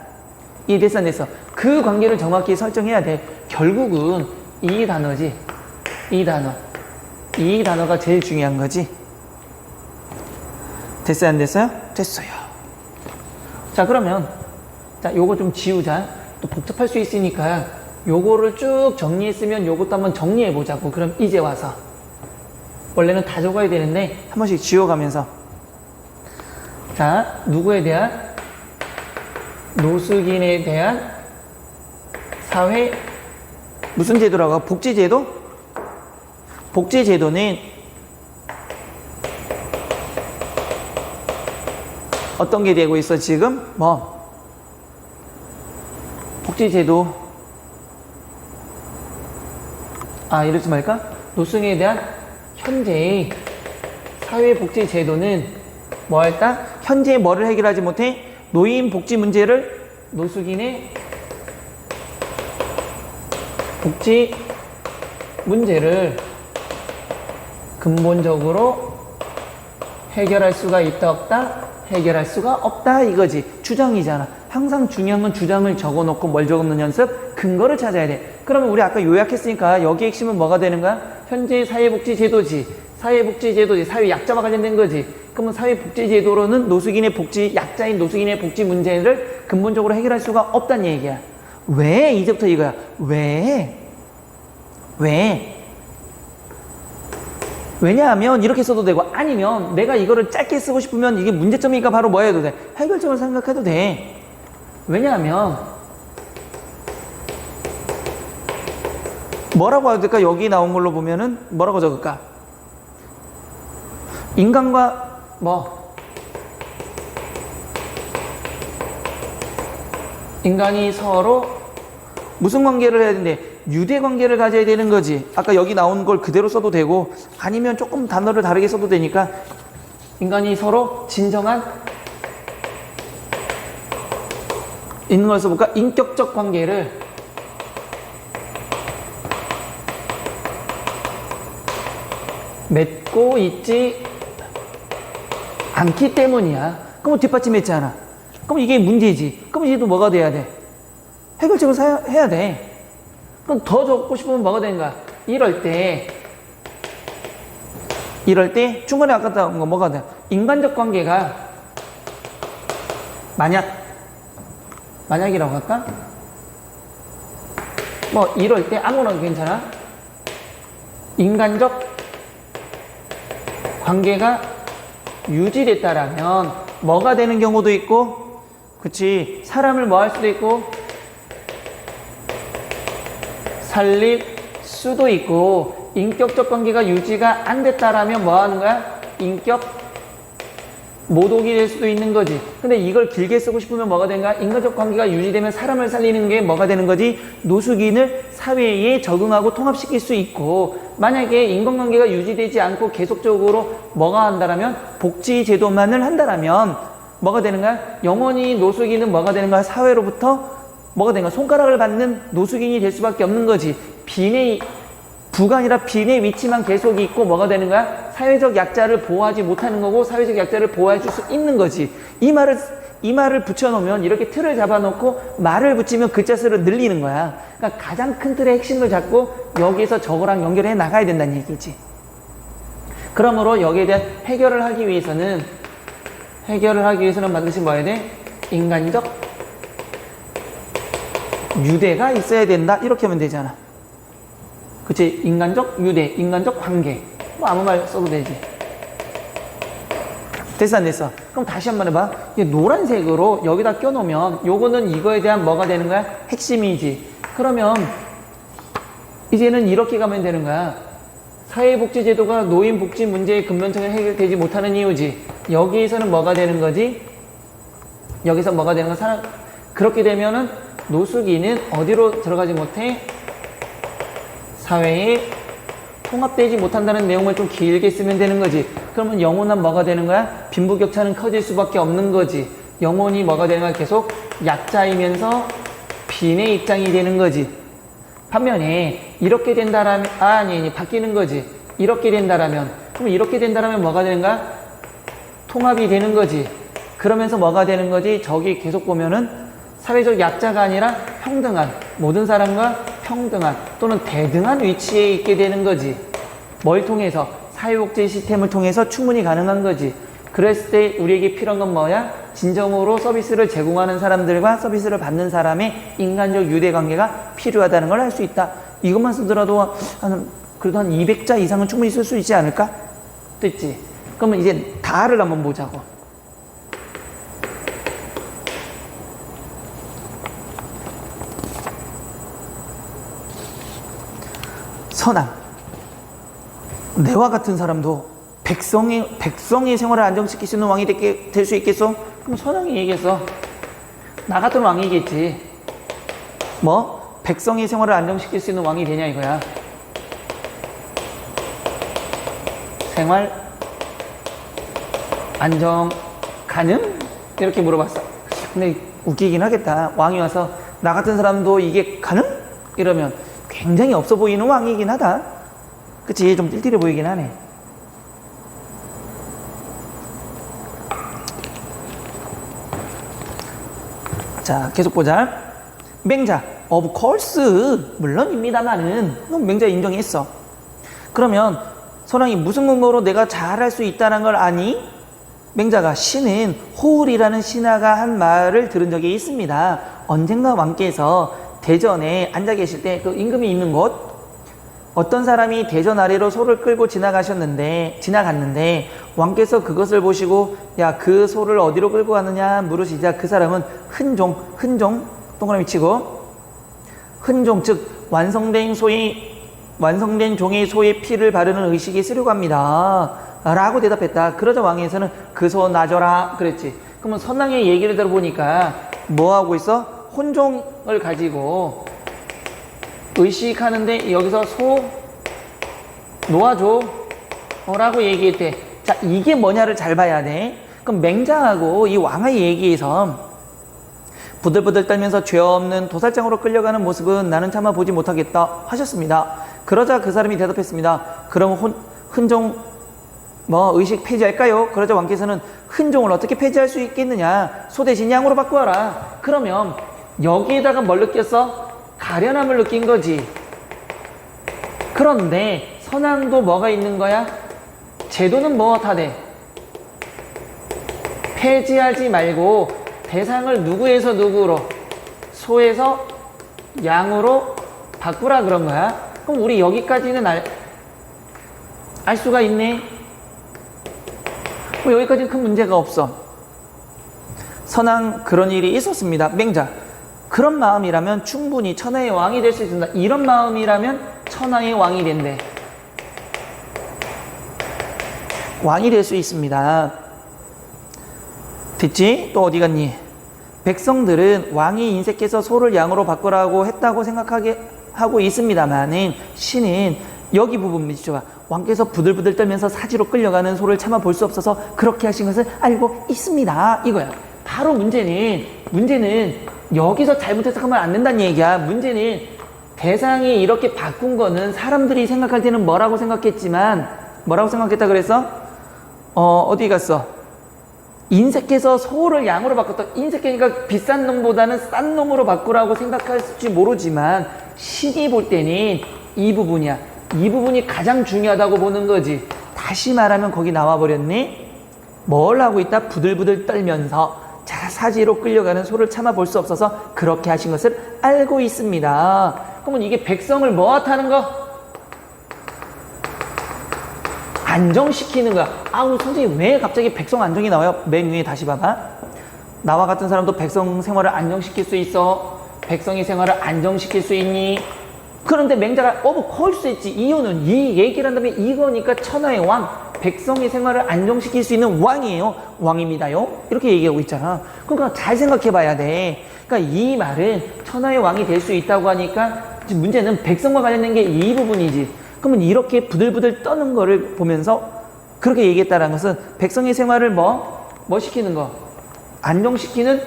이해됐어 안 됐어? 그 관계를 정확히 설정해야 돼. 결국은 이 단어지. 이 단어. 이 단어가 제일 중요한 거지. 됐어요 안 됐어요? 됐어요. 자 그러면 자 요거 좀 지우자. 또 복잡할 수 있으니까 요거를 쭉 정리했으면 요것도 한번 정리해 보자고. 그럼 이제 와서 원래는 다 적어야 되는데 한 번씩 지워가면서 자 누구에 대한? 노숙인에 대한 사회 무슨 제도라고? 복지제도? 복지제도는 어떤 게 되고 있어 지금? 뭐 복지제도 이러지 말까? 노숙인에 대한 현재의 사회복지제도는 뭐 할까? 현재 뭐를 해결하지 못해? 노인 복지 문제를 노숙인의 복지 문제를 근본적으로 해결할 수가 있다 없다? 해결할 수가 없다 이거지. 주장이잖아. 항상 중요한 건 주장을 적어놓고 뭘 적어놓는 연습? 근거를 찾아야 돼. 그러면 우리 아까 요약했으니까 여기 핵심은 뭐가 되는 거야? 현재 사회복지제도지. 사회복지제도지. 사회약자와 관련된 거지. 그러면 사회복지제도로는 노숙인의 복지, 약자인 노숙인의 복지 문제를 근본적으로 해결할 수가 없다는 얘기야. 왜? 이제부터 이거야. 왜? 왜냐하면 이렇게 써도 되고, 아니면 내가 이거를 짧게 쓰고 싶으면 이게 문제점이니까 바로 뭐 해도 돼? 해결점을 생각해도 돼. 왜냐하면 뭐라고 해야 될까? 여기 나온 걸로 보면은 뭐라고 적을까? 인간과 인간이 서로 무슨 관계를 해야 되는데 유대 관계를 가져야 되는 거지. 아까 여기 나온 걸 그대로 써도 되고, 아니면 조금 단어를 다르게 써도 되니까 인간이 서로 진정한 있는 걸 써볼까? 인격적 관계를 맺고 있지 않기 때문이야. 그럼 뒷받침했잖아. 그럼 이게 문제지. 그럼 이제 또 뭐가 돼야 돼? 해결책을 해야 돼. 그럼 더 적고 싶으면 뭐가 되는 거야? 이럴 때 중간에 아까 나온 거 뭐가 돼? 인간적 관계가 만약이라고 할까? 뭐 이럴 때 아무거나 괜찮아. 인간적 관계가 유지됐다라면 뭐가 되는 경우도 있고, 그치, 사람을 뭐 할 수도 있고 살릴 수도 있고, 인격적 관계가 유지가 안 됐다라면 뭐 하는 거야? 인격 모독이 될 수도 있는 거지. 근데 이걸 길게 쓰고 싶으면 뭐가 되는가? 인간적 관계가 유지되면 사람을 살리는 게 뭐가 되는 거지? 노숙인을 사회에 적응하고 통합시킬 수 있고, 만약에 인간관계가 유지되지 않고 계속적으로 뭐가 한다라면 복지 제도만을 한다라면 뭐가 되는가? 영원히 노숙인은 뭐가 되는가? 사회로부터 뭐가 되는가? 손가락을 받는 노숙인이 될 수밖에 없는 거지. 부가 아니라 빈의 위치만 계속 있고 뭐가 되는 거야? 사회적 약자를 보호하지 못하는 거고, 사회적 약자를 보호해 줄 수 있는 거지. 이 말을 붙여놓으면, 이렇게 틀을 잡아놓고 말을 붙이면 글자 수를 늘리는 거야. 그러니까 가장 큰 틀의 핵심을 잡고 여기에서 저거랑 연결해 나가야 된다는 얘기지. 그러므로 여기에 대한 해결을 하기 위해서는 반드시 뭐 해야 돼? 인간적 유대가 있어야 된다. 이렇게 하면 되잖아. 그치? 인간적 유대, 인간적 관계. 뭐 아무 말 써도 되지. 됐어, 안 됐어? 그럼 다시 한번 해봐. 이게 노란색으로 여기다 껴놓으면 요거는 이거에 대한 뭐가 되는 거야? 핵심이지. 그러면 이제는 이렇게 가면 되는 거야. 사회복지제도가 노인복지 문제의 근본적인 해결되지 못하는 이유지. 여기에서는 뭐가 되는 거지? 여기서 뭐가 되는 거야? 그렇게 되면은 노숙인은 어디로 들어가지 못해? 사회에 통합되지 못한다는 내용을 좀 길게 쓰면 되는 거지. 그러면 영원한 뭐가 되는 거야? 빈부격차는 커질 수밖에 없는 거지. 영원히 뭐가 되는 거야? 계속 약자이면서 빈의 입장이 되는 거지. 반면에 이렇게 된다라면 아니 바뀌는 거지. 이렇게 된다라면, 그럼 이렇게 된다라면 뭐가 되는 거야? 통합이 되는 거지. 그러면서 뭐가 되는 거지? 저기 계속 보면은 사회적 약자가 아니라 평등한, 모든 사람과 평등한 또는 대등한 위치에 있게 되는 거지. 뭘 통해서? 사회복지 시스템을 통해서 충분히 가능한 거지. 그랬을 때 우리에게 필요한 건 뭐야? 진정으로 서비스를 제공하는 사람들과 서비스를 받는 사람의 인간적 유대관계가 필요하다는 걸 알 수 있다. 이것만 쓰더라도 그래도 한 200자 이상은 충분히 쓸 수 있지 않을까? 됐지? 그러면 이제 다를 한번 보자고. 선왕, 내와 같은 사람도 백성의 생활을 안정시킬 수 있는 왕이 될 수 있겠어? 그럼 선왕이 얘기했어. 나 같은 왕이겠지. 뭐? 백성의 생활을 안정시킬 수 있는 왕이 되냐 이거야. 생활 안정 가능? 이렇게 물어봤어. 근데 웃기긴 하겠다. 왕이 와서 나 같은 사람도 이게 가능? 이러면 굉장히 없어 보이는 왕이긴 하다. 그치? 좀 띨띨해 보이긴 하네. 자, 계속 보자. 맹자, of course, 물론입니다만은 맹자 인정했어. 그러면 선왕이 무슨 근거로 내가 잘할 수 있다는 걸 아니? 맹자가 신은 호울이라는 신하가 한 말을 들은 적이 있습니다. 언젠가 왕께서 대전에 앉아 계실 때 그 임금이 있는 곳, 어떤 사람이 대전 아래로 소를 끌고 지나갔는데 왕께서 그것을 보시고 야, 그 소를 어디로 끌고 가느냐 물으시자 그 사람은 흔종 동그라미 치고 흔종, 즉 완성된 종의 소의 피를 바르는 의식이 쓰려고 합니다 라고 대답했다. 그러자 왕에서는 그 소 놔줘라 그랬지. 그러면 선왕의 얘기를 들어보니까 뭐 하고 있어? 혼종을 가지고 의식하는데 여기서 소 놓아줘 라고 얘기했대. 자, 이게 뭐냐를 잘 봐야 돼. 그럼 맹자하고 이 왕의 얘기에서 부들부들 떨면서 죄 없는 도살장으로 끌려가는 모습은 나는 차마 보지 못하겠다 하셨습니다. 그러자 그 사람이 대답했습니다. 그럼 흔종 의식 폐지할까요? 그러자 왕께서는 흔종을 어떻게 폐지할 수 있겠느냐? 소 대신 양으로 바꾸어라. 그러면 여기에다가 뭘 느꼈어? 가련함을 느낀 거지. 그런데 선왕도 뭐가 있는 거야? 제도는 뭐 다 돼? 폐지하지 말고 대상을 누구에서 누구로? 소에서 양으로 바꾸라 그런 거야. 그럼 우리 여기까지는 알 수가 있네. 여기까지는 큰 문제가 없어. 선왕 그런 일이 있었습니다. 맹자. 그런 마음이라면 충분히 천하의 왕이 될 수 있습니다. 이런 마음이라면 천하의 왕이 된대. 왕이 될 수 있습니다. 됐지? 또 어디 갔니? 백성들은 왕이 인색해서 소를 양으로 바꾸라고 했다고 생각하게 하고 있습니다만은 신은 여기 부분 믿죠. 왕께서 부들부들 떨면서 사지로 끌려가는 소를 참아 볼 수 없어서 그렇게 하신 것을 알고 있습니다. 이거야. 바로 문제는 여기서 잘못 해석하면 안 된다는 얘기야. 문제는 대상이 이렇게 바꾼 거는 사람들이 생각할 때는 뭐라고 생각했지만 뭐라고 생각했다 그랬어? 어디 갔어? 인색해서 소를 양으로 바꿨다. 인색하니까 비싼 놈보다는 싼 놈으로 바꾸라고 생각할지 모르지만 신이 볼 때는 이 부분이야. 이 부분이 가장 중요하다고 보는 거지. 다시 말하면 거기 나와버렸니? 뭘 하고 있다? 부들부들 떨면서 사지로 끌려가는 소를 참아 볼 수 없어서 그렇게 하신 것을 알고 있습니다. 그러면 이게 백성을 뭐하는 거? 안정시키는 거야. 아우 선생님 왜 갑자기 백성 안정이 나와요? 맨 위에 다시 봐봐. 나와 같은 사람도 백성 생활을 안정시킬 수 있어. 백성의 생활을 안정시킬 수 있니? 그런데 맹자가 그럴 수 있지. 이유는 이 얘기를 한다면 이거니까 천하의 왕, 백성의 생활을 안정시킬 수 있는 왕이에요. 왕입니다요. 이렇게 얘기하고 있잖아. 그러니까 잘 생각해 봐야 돼. 그러니까 이 말은 천하의 왕이 될 수 있다고 하니까 지금 문제는 백성과 관련된 게 이 부분이지. 그러면 이렇게 부들부들 떠는 거를 보면서 그렇게 얘기했다는 것은 백성의 생활을 뭐 시키는 거? 안정시키는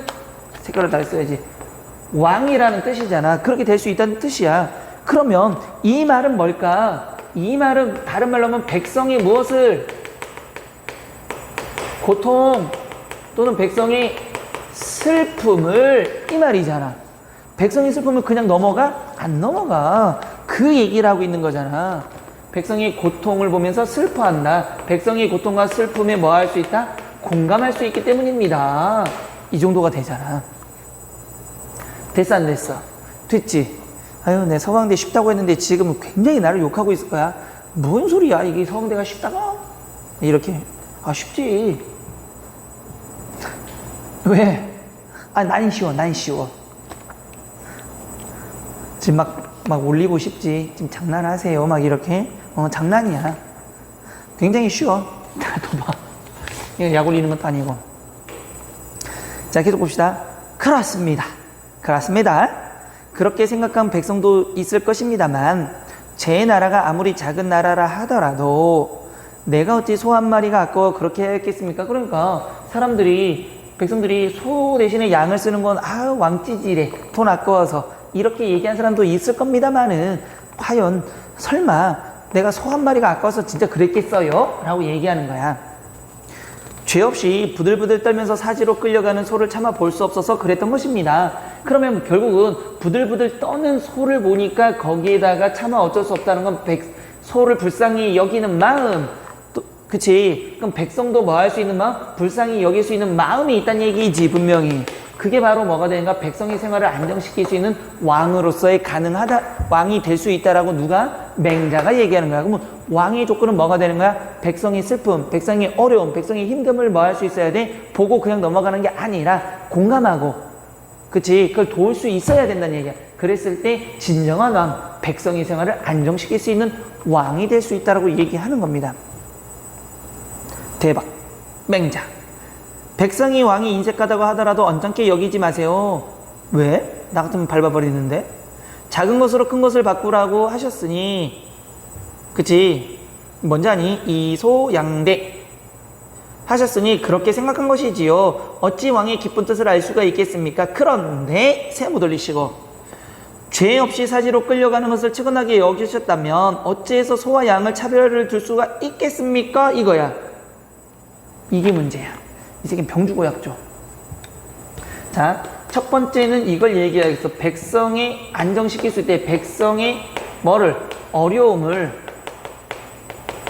색깔을 다 써야지. 왕이라는 뜻이잖아. 그렇게 될 수 있다는 뜻이야. 그러면 이 말은 뭘까? 이 말은 다른 말로 하면 백성이 무엇을? 고통 또는 백성의 슬픔을 이 말이잖아. 백성의 슬픔을 그냥 넘어가? 안 넘어가. 그 얘기를 하고 있는 거잖아. 백성의 고통을 보면서 슬퍼한다. 백성의 고통과 슬픔에 뭐 할 수 있다? 공감할 수 있기 때문입니다. 이 정도가 되잖아. 됐어 안 됐어? 됐지? 아유 내 서강대 쉽다고 했는데 지금은 굉장히 나를 욕하고 있을 거야. 뭔 소리야 이게 서강대가 쉽다가? 이렇게 쉽지. 왜? 난 쉬워. 지금 막 올리고 싶지. 지금 장난하세요. 막 이렇게. 장난이야. 굉장히 쉬워. 또 봐. 약 올리는 것도 아니고. 자, 계속 봅시다. 그렇습니다. 그렇게 생각한 백성도 있을 것입니다만, 제 나라가 아무리 작은 나라라 하더라도, 내가 어찌 소 한 마리가 아까워 그렇게 했겠습니까? 그러니까, 백성들이 소 대신에 양을 쓰는 건, 왕찌질해. 돈 아까워서. 이렇게 얘기한 사람도 있을 겁니다만은 과연 설마 내가 소 한 마리가 아까워서 진짜 그랬겠어요? 라고 얘기하는 거야. 죄 없이 부들부들 떨면서 사지로 끌려가는 소를 참아 볼 수 없어서 그랬던 것입니다. 그러면 결국은 부들부들 떠는 소를 보니까 거기에다가 차마 어쩔 수 없다는 건 소를 불쌍히 여기는 마음. 그치? 그럼 백성도 뭐 할 수 있는 마음? 불쌍히 여길 수 있는 마음이 있다는 얘기지, 분명히. 그게 바로 뭐가 되는가? 백성의 생활을 안정시킬 수 있는 왕으로서의 왕이 될 수 있다라고 누가? 맹자가 얘기하는 거야. 그러면 왕의 조건은 뭐가 되는 거야? 백성의 슬픔, 백성의 어려움, 백성의 힘듦을 뭐 할 수 있어야 돼? 보고 그냥 넘어가는 게 아니라 공감하고, 그치? 그걸 도울 수 있어야 된다는 얘기야. 그랬을 때 진정한 왕, 백성의 생활을 안정시킬 수 있는 왕이 될 수 있다라고 얘기하는 겁니다. 대박. 맹자. 백성이 왕이 인색하다고 하더라도 언짢게 여기지 마세요. 왜? 나 같으면 밟아버리는데? 작은 것으로 큰 것을 바꾸라고 하셨으니, 그치? 뭔지 아니? 이소양대 하셨으니 그렇게 생각한 것이지요. 어찌 왕의 깊은 뜻을 알 수가 있겠습니까? 그런데 새 못 올리시고 죄 없이 사지로 끌려가는 것을 측은하게 여기셨다면 어찌해서 소와 양을 차별을 둘 수가 있겠습니까? 이거야. 이게 문제야. 이 새끼는 병주고 약줘. 자, 첫 번째는 이걸 얘기하겠어. 백성이 안정시킬 수 있대. 백성의 어려움을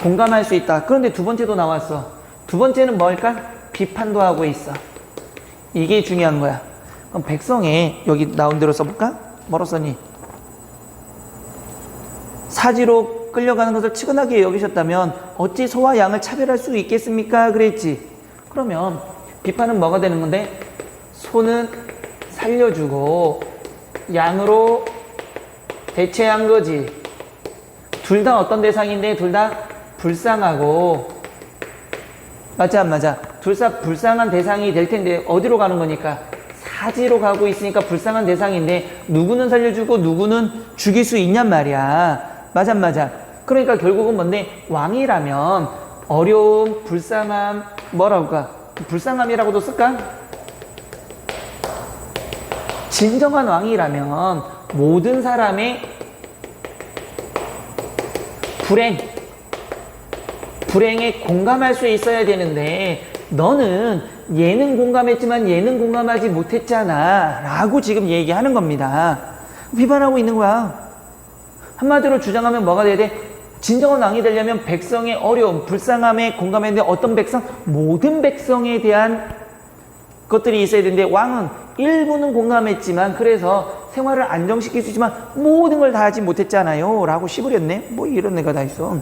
공감할 수 있다. 그런데 두 번째도 나왔어. 두 번째는 뭘까? 비판도 하고 있어. 이게 중요한 거야. 그럼 백성의, 여기 나온 대로 써볼까? 뭐로 써니? 사지로 끌려가는 것을 측은하게 여기셨다면 어찌 소와 양을 차별할 수 있겠습니까? 그랬지. 그러면 비판은 뭐가 되는 건데, 소는 살려주고 양으로 대체한 거지. 둘 다 어떤 대상인데 둘 다 불쌍하고, 맞아 안 맞아? 둘 다 불쌍한 대상이 될 텐데 어디로 가는 거니까? 사지로 가고 있으니까 불쌍한 대상인데 누구는 살려주고 누구는 죽일 수 있냔 말이야. 맞아 안 맞아? 그러니까 결국은 뭔데, 왕이라면 어려움, 불쌍함, 뭐라고 할까? 불쌍함이라고도 쓸까? 진정한 왕이라면 모든 사람의 불행에 공감할 수 있어야 되는데, 너는 얘는 공감했지만 얘는 공감하지 못했잖아 라고 지금 얘기하는 겁니다. 비판하고 있는 거야. 한마디로 주장하면 뭐가 돼야 돼? 진정한 왕이 되려면 백성의 어려움, 불쌍함에 공감해야 돼. 어떤 백성? 모든 백성에 대한 것들이 있어야 되는데, 왕은 일부는 공감했지만, 그래서 생활을 안정시킬 수 있지만 모든 걸 다 하지 못했잖아요 라고 씹으렸네. 뭐 이런 애가 다 있어.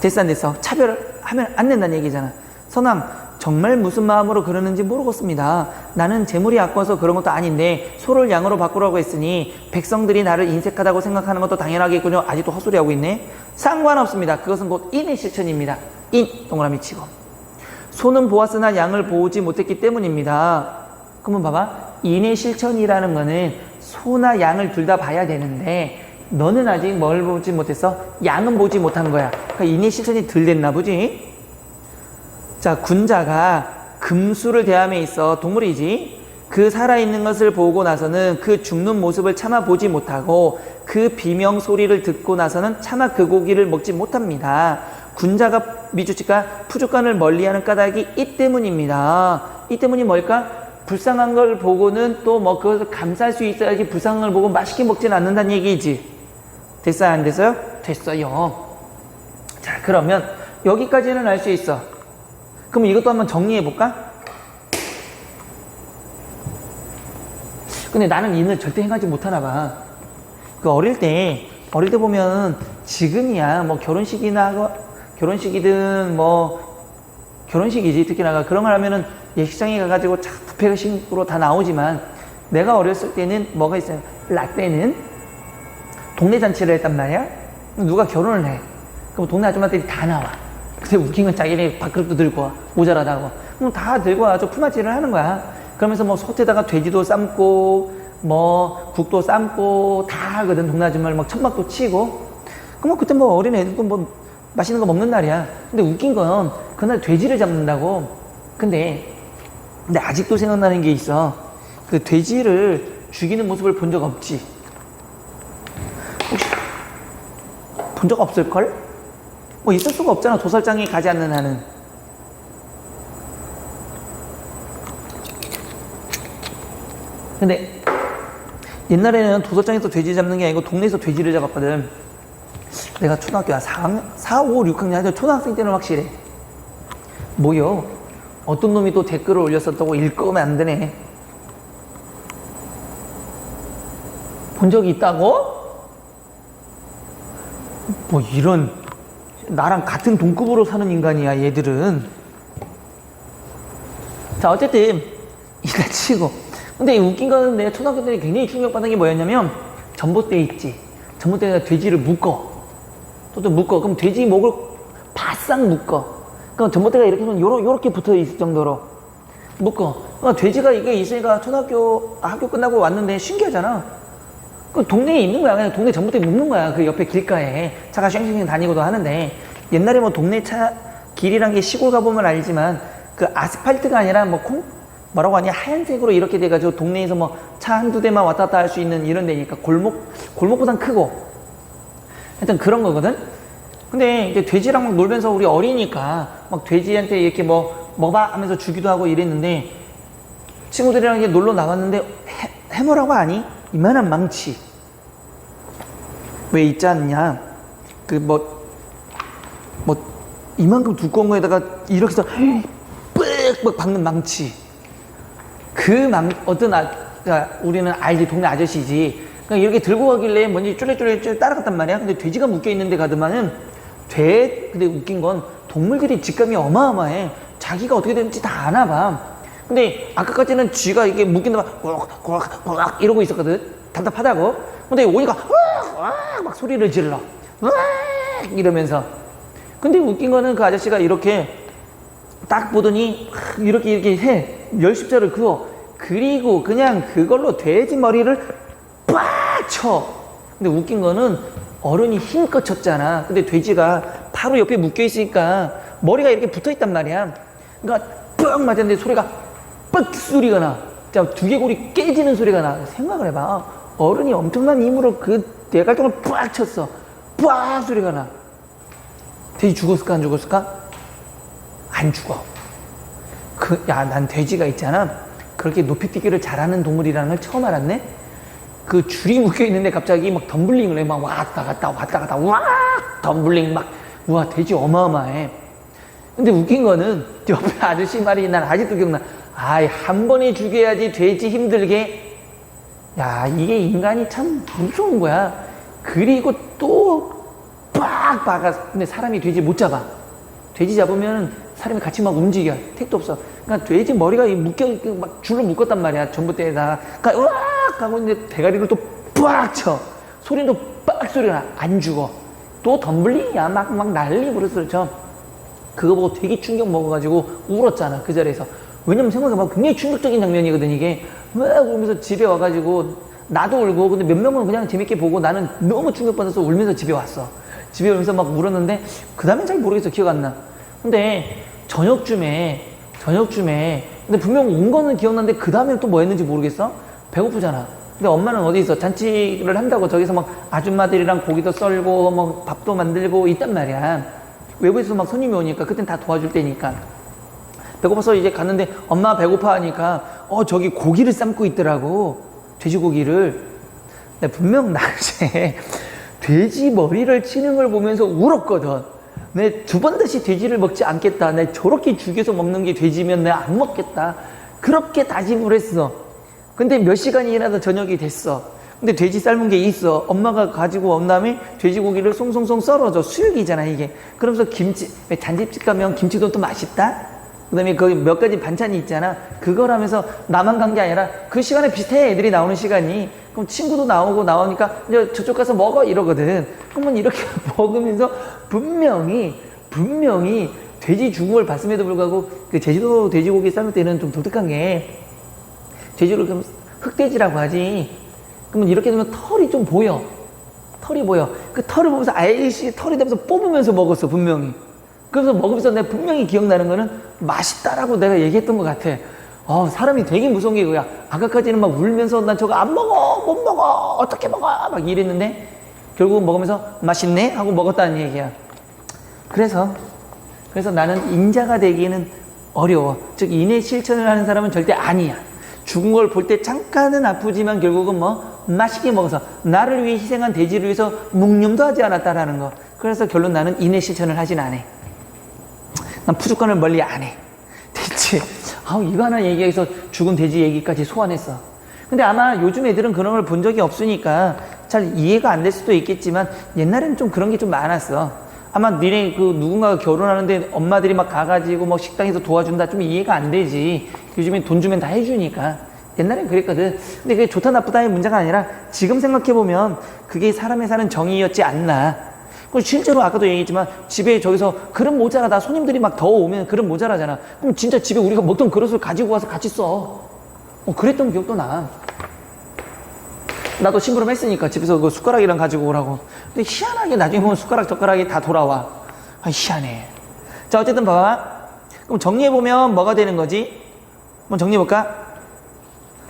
됐어 안 됐어? 차별하면 안 된다는 얘기잖아. 선왕, 정말 무슨 마음으로 그러는지 모르겠습니다. 나는 재물이 아까워서 그런 것도 아닌데 소를 양으로 바꾸라고 했으니 백성들이 나를 인색하다고 생각하는 것도 당연하겠군요. 아직도 헛소리하고 있네. 상관없습니다. 그것은 곧 인의 실천입니다. 동그라미 치고. 소는 보았으나 양을 보지 못했기 때문입니다. 그러면 봐봐. 인의 실천이라는 거는 소나 양을 둘 다 봐야 되는데, 너는 아직 뭘 보지 못했어? 양은 보지 못한 거야. 그러니까 인의 실천이 덜 됐나 보지? 자, 군자가 금수를 대함에 있어, 동물이지? 그 살아있는 것을 보고 나서는 그 죽는 모습을 차마 보지 못하고, 그 비명 소리를 듣고 나서는 차마 그 고기를 먹지 못합니다. 군자가 미주치가 푸주간을 멀리하는 까닭이 이 때문입니다. 이 때문이 뭘까? 불쌍한 걸 보고는 또 뭐 그것을 감사할 수 있어야지, 불쌍한 걸 보고 맛있게 먹지는 않는다는 얘기지. 됐어요 안 됐어요? 됐어요. 자, 그러면 여기까지는 알 수 있어. 그럼 이것도 한번 정리해 볼까? 근데 나는 인을 절대 행하지 못하나 봐. 그 어릴 때 보면 지금이야 뭐 결혼식이든 뭐 결혼식이지, 특히나 그런 걸 하면은 예식장에 가가지고 부페식으로 다 나오지만, 내가 어렸을 때는 뭐가 있어요? 라떼는 동네 잔치를 했단 말이야. 누가 결혼을 해. 그럼 동네 아줌마들이 다 나와. 근데 웃긴 건 자기네 밥그릇도 들고 와. 모자라다고. 그럼 다 들고 와서 품앗이를 하는 거야. 그러면서 뭐 솥에다가 돼지도 삶고 뭐 국도 삶고 다 하거든. 동네 아줌마를 막 천막도 치고. 그럼 그때 뭐 어린 애들도 뭐 맛있는 거 먹는 날이야. 근데 웃긴 건 그날 돼지를 잡는다고. 근데 아직도 생각나는 게 있어. 그 돼지를 죽이는 모습을 본 적 없지? 혹시 본 적 없을걸? 뭐 있을 수가 없잖아. 도살장에 가지 않는 한은. 근데 옛날에는 도살장에서 돼지 잡는 게 아니고 동네에서 돼지를 잡았거든. 내가 초등학교 4, 5, 6학년 하여튼 초등학생 때는 확실해. 뭐요? 어떤 놈이 또 댓글을 올렸었다고 읽으면 안 되네. 본 적이 있다고? 뭐 이런, 나랑 같은 동급으로 사는 인간이야 얘들은. 자, 어쨌든 이다 치고. 근데 웃긴 거는 내가 초등학교 때 굉장히 충격받은 게 뭐였냐면, 전봇대 있지. 전봇대에다 돼지를 묶어. 또 묶어. 그럼 돼지 목을 바싹 묶어. 그럼 전봇대가 이렇게 하면 요렇게 붙어 있을 정도로 묶어. 그러니까 돼지가 이게 있으니까 학교 끝나고 왔는데 신기하잖아. 그 동네에 있는 거야. 그냥 동네 전봇대 묶는 거야. 그 옆에 길가에 차가 쉥쉥 다니고도 하는데, 옛날에 뭐 동네 차 길이란 게 시골 가보면 알지만 그 아스팔트가 아니라 뭐라고 하냐, 하얀색으로 이렇게 돼가지고 동네에서 뭐 차 한두 대만 왔다 갔다 할 수 있는 이런 데니까 골목보단 크고 하여튼 그런 거거든. 근데 이제 돼지랑 막 놀면서 우리 어리니까 막 돼지한테 이렇게 먹어봐 하면서 주기도 하고 이랬는데, 친구들이랑 이제 놀러 나왔는데 해머라고 아니? 이만한 망치. 왜 있지 않냐? 그 이만큼 두꺼운 거에다가 이렇게 해서 빽빽 박는 망치. 그러니까 우리는 알지, 동네 아저씨지. 그러니까 이렇게 들고 가길래 뭔지 쫄래쫄래 따라갔단 말이야. 근데 돼지가 묶여있는데 가더만은 근데 웃긴 건 동물들이 직감이 어마어마해. 자기가 어떻게 되는지 다 아나 봐. 근데 아까까지는 쥐가 이게 묶인다 막 이러고 있었거든. 답답하다고. 근데 오니까 막 소리를 질러. 이러면서. 근데 웃긴 거는 그 아저씨가 이렇게 딱 보더니 이렇게 해. 멸십자를 그어. 그리고 그냥 그걸로 돼지 머리를 빡 쳐. 근데 웃긴 거는 어른이 힘껏 쳤잖아. 근데 돼지가 바로 옆에 묶여 있으니까 머리가 이렇게 붙어 있단 말이야. 그러니까 빡 맞았는데 소리가 빡 소리가 나. 두개골이 깨지는 소리가 나. 생각을 해봐. 어른이 엄청난 힘으로 그 대갈통을 빡 쳤어. 빡 소리가 나. 돼지 죽었을까 안 죽었을까? 안 죽어. 난 돼지가 있잖아. 그렇게 높이뛰기를 잘하는 동물이라는 걸 처음 알았네. 그 줄이 묶여 있는데 갑자기 막 덤블링을 해. 막 왔다 갔다 와 덤블링 막. 우와, 돼지 어마어마해. 근데 웃긴 거는 옆에 아저씨 말이 난 아직도 기억나. 아이, 한 번에 죽여야지 돼지 힘들게. 야, 이게 인간이 참 무서운 거야. 그리고 또 빡 박아서. 근데 사람이 돼지 못 잡아. 돼지 잡으면 사람이 같이 막 움직여. 택도 없어. 그러니까 돼지 머리가 막 줄로 묶었단 말이야. 전봇대에다가. 그러니까 으악 하고 이제 대가리를 또 빡 쳐. 소리도 빡 소리가 나. 안 죽어. 또 덤블링이야. 막 난리 부르스를 쳐. 그거 보고 되게 충격 먹어가지고 울었잖아. 그 자리에서. 왜냐면 생각해봐. 굉장히 충격적인 장면이거든, 이게. 막 울면서 집에 와가지고 나도 울고. 근데 몇 명은 그냥 재밌게 보고 나는 너무 충격받아서 울면서 집에 왔어. 집에 오면서 막 울었는데 그 다음엔 잘 모르겠어. 기억 안 나. 근데 저녁쯤에 근데 분명 온 거는 기억나는데 그 다음엔 또 뭐 했는지 모르겠어. 배고프잖아. 근데 엄마는 어디 있어? 잔치를 한다고 저기서 막 아줌마들이랑 고기도 썰고 뭐 밥도 만들고 있단 말이야. 외부에서 막 손님이 오니까 그땐 다 도와줄 때니까. 배고파서 이제 갔는데 엄마 배고파 하니까 저기 고기를 삶고 있더라고. 돼지고기를. 근데 분명 낮에 돼지 머리를 치는 걸 보면서 울었거든. 내 두 번 다시 돼지를 먹지 않겠다. 내 저렇게 죽여서 먹는 게 돼지면 내가 안 먹겠다. 그렇게 다짐을 했어. 근데 몇 시간이 지나서 저녁이 됐어. 근데 돼지 삶은 게 있어. 엄마가 가지고 온 다음에 돼지고기를 송송송 썰어줘. 수육이잖아, 이게. 그러면서 김치, 잔집집 가면 김치도 또 맛있다? 그 다음에 거기 몇 가지 반찬이 있잖아. 그걸 하면서 나만 간 게 아니라 그 시간에 비슷해. 애들이 나오는 시간이. 그럼 친구도 나오니까 이제 저쪽 가서 먹어 이러거든. 그러면 이렇게 먹으면서 분명히 돼지 죽은 걸 봤음에도 불구하고 그 제주도 돼지고기 삶을 때는 좀 독특한 게 돼지를 그럼 흑돼지라고 하지. 그러면 이렇게 되면 털이 좀 보여. 털이 보여. 그 털을 보면서 아이씨 털이 되면서 뽑으면서 먹었어, 분명히. 그래서 먹으면서 내가 분명히 기억나는 거는 맛있다라고 내가 얘기했던 것 같아. 사람이 되게 무서운 게 그거야. 아까까지는 막 울면서 난 저거 안 먹어, 못 먹어, 어떻게 먹어, 막 이랬는데 결국 먹으면서 맛있네 하고 먹었다는 얘기야. 그래서 나는 인자가 되기는 어려워. 즉 인내 실천을 하는 사람은 절대 아니야. 죽은 걸 볼 때 잠깐은 아프지만 결국은 맛있게 먹어서 나를 위해 희생한 돼지를 위해서 묵념도 하지 않았다라는 거. 그래서 결론 나는 인내 실천을 하진 않아. 난 푸주간을 멀리 안 해. 됐지? 이거 하나 얘기해서 죽은 돼지 얘기까지 소환했어. 근데 아마 요즘 애들은 그런 걸 본 적이 없으니까 잘 이해가 안 될 수도 있겠지만 옛날에는 좀 그런 게 좀 많았어. 아마 니네 누군가가 결혼하는데 엄마들이 막 가가지고 식당에서 도와준다 좀 이해가 안 되지. 요즘엔 돈 주면 다 해주니까. 옛날엔 그랬거든. 근데 그게 좋다 나쁘다의 문제가 아니라 지금 생각해보면 그게 사람의 사는 정의였지 않나. 실제로 아까도 얘기했지만 집에 저기서 그릇 모자라다 손님들이 막 더 오면 그릇 모자라잖아. 그럼 진짜 집에 우리가 먹던 그릇을 가지고 와서 같이 써. 그랬던 기억도 나. 나도 심부름했으니까 집에서 그 숟가락이랑 가지고 오라고. 근데 희한하게 나중에 보면 숟가락 젓가락이 다 돌아와. 희한해. 자, 어쨌든 봐봐. 그럼 정리해보면 뭐가 되는 거지? 한번 정리해볼까?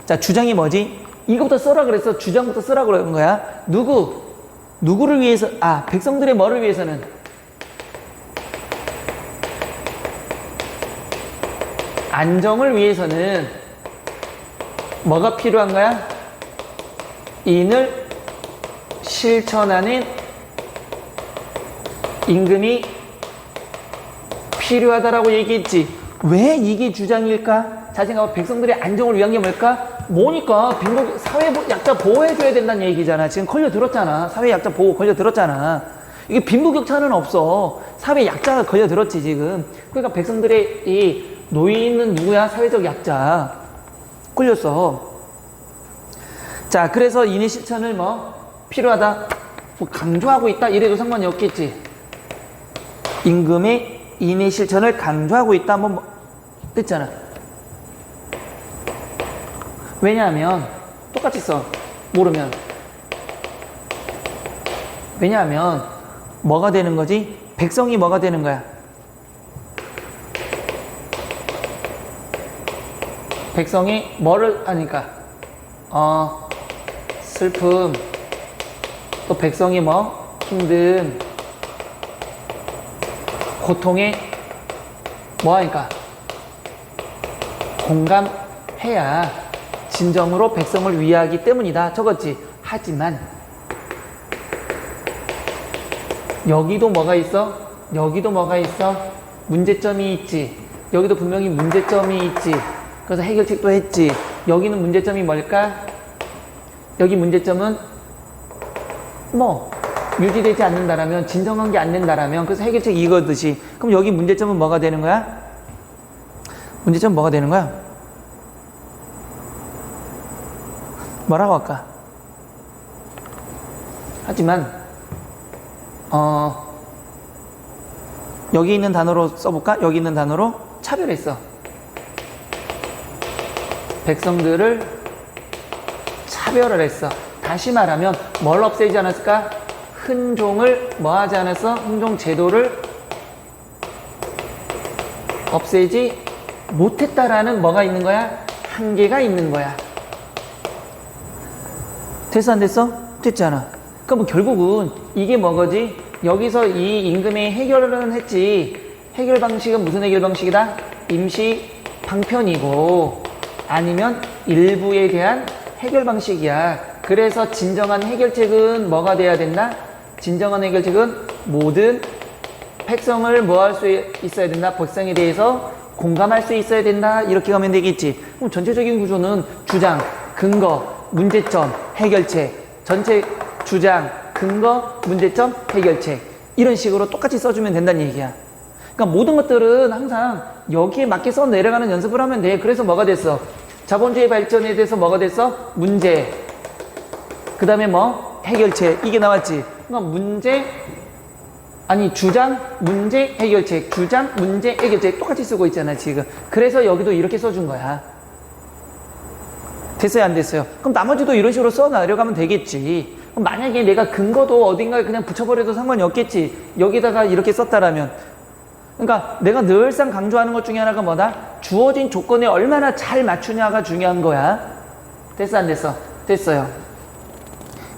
자, 주장이 뭐지? 이거부터 써라 그랬어. 주장부터 쓰라 그런 거야. 누구를 위해서? 백성들의 뭐를 위해서는? 안정을 위해서는 뭐가 필요한 거야? 인을 실천하는 임금이 필요하다라고 얘기했지. 왜 이게 주장일까? 자, 생각해봐. 백성들의 안정을 위한 게 뭘까? 뭐니까 빈부 사회 약자 보호해줘야 된다는 얘기잖아. 지금 걸려들었잖아. 사회 약자 보호 걸려들었잖아. 이게 빈부격차는 없어. 사회 약자가 걸려들었지 지금. 그러니까 백성들의 이 노인은 누구야? 사회적 약자 걸렸어. 자, 그래서 인의 실천을 뭐 필요하다, 뭐 강조하고 있다 이래도 상관이 없겠지. 임금의 인의 실천을 강조하고 있다 뭐 됐잖아. 왜냐하면 똑같이 써. 모르면. 왜냐하면 뭐가 되는 거지? 백성이 뭐가 되는 거야? 백성이 뭐를 하니까 슬픔, 또 백성이 뭐 힘든 고통에 뭐 하니까 공감해야 진정으로 백성을 위하기 때문이다. 적었지. 하지만 여기도 뭐가 있어? 여기도 뭐가 있어? 문제점이 있지. 여기도 분명히 문제점이 있지. 그래서 해결책도 했지. 여기는 문제점이 뭘까? 여기 문제점은 뭐 유지되지 않는다라면, 진정한 게 안 된다라면, 그래서 해결책 이거듯이. 그럼 여기 문제점은 뭐가 되는 거야? 문제점 뭐가 되는 거야? 뭐라고 할까? 하지만 여기 있는 단어로 써볼까? 여기 있는 단어로 차별했어. 백성들을 차별을 했어. 다시 말하면 뭘 없애지 않았을까? 흔종을 뭐 하지 않았어? 흔종 제도를 없애지 못했다라는 뭐가 있는 거야? 한계가 있는 거야. 됐어 안 됐어? 됐잖아. 그럼 뭐 결국은 이게 뭐거지? 여기서 이 임금의 해결은 했지. 해결 방식은 무슨 해결 방식이다? 임시 방편이고 아니면 일부에 대한 해결 방식이야. 그래서 진정한 해결책은 뭐가 돼야 된다? 진정한 해결책은 모든 백성을 뭐 할 수 있어야 된다? 백성에 대해서 공감할 수 있어야 된다. 이렇게 가면 되겠지. 그럼 전체적인 구조는 주장, 근거, 문제점, 해결책. 전체 주장, 근거, 문제점, 해결책. 이런 식으로 똑같이 써주면 된다는 얘기야. 그러니까 모든 것들은 항상 여기에 맞게 써 내려가는 연습을 하면 돼. 그래서 뭐가 됐어? 자본주의 발전에 대해서 뭐가 됐어? 문제. 그 다음에 뭐? 해결책. 이게 나왔지. 그러니까 문제, 아니 주장, 문제, 해결책. 주장, 문제, 해결책. 똑같이 쓰고 있잖아 지금. 그래서 여기도 이렇게 써준 거야. 됐어요 안 됐어요? 그럼 나머지도 이런 식으로 써 내려가면 되겠지. 그럼 만약에 내가 근거도 어딘가에 그냥 붙여버려도 상관이 없겠지. 여기다가 이렇게 썼다라면. 그러니까 내가 늘상 강조하는 것 중에 하나가 뭐다? 주어진 조건에 얼마나 잘 맞추냐가 중요한 거야. 됐어 안 됐어? 됐어요.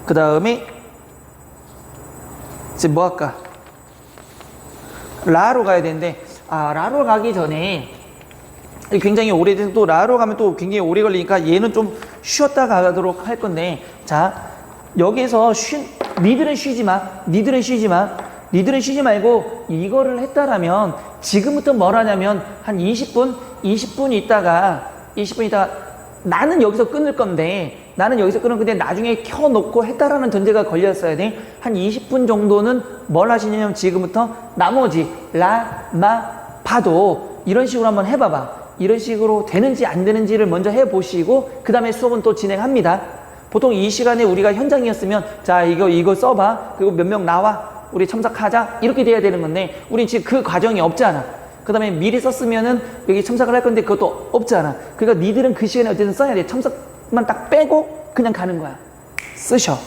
그 다음에 이제 뭐 할까? 라로 가야 되는데, 라로 가기 전에 굉장히 오래돼서 또 라로 가면 또 굉장히 오래 걸리니까 얘는 좀 쉬었다 가도록 할 건데, 자 여기에서 니들은 쉬지 마. 니들은 쉬지 마. 니들은 쉬지 말고 이거를 했다라면 지금부터 뭘 하냐면 한 20분 있다가 나는 여기서 끊을 건데 나중에 켜놓고 했다라는 전제가 걸렸어야 돼. 한 20분 정도는 뭘 하시냐면 지금부터 나머지 라, 마, 파도 이런 식으로 한번 해봐봐. 이런 식으로 되는지 안 되는지를 먼저 해보시고 그 다음에 수업은 또 진행합니다. 보통 이 시간에 우리가 현장이었으면 자 이거 써봐. 그리고 몇 명 나와. 우리 참석하자. 이렇게 돼야 되는 건데 우린 지금 그 과정이 없잖아. 그 다음에 미리 썼으면은 여기 참석을 할 건데 그것도 없잖아. 그러니까 니들은 그 시간에 어쨌든 써야 돼. 참석만 딱 빼고 그냥 가는 거야. 쓰셔.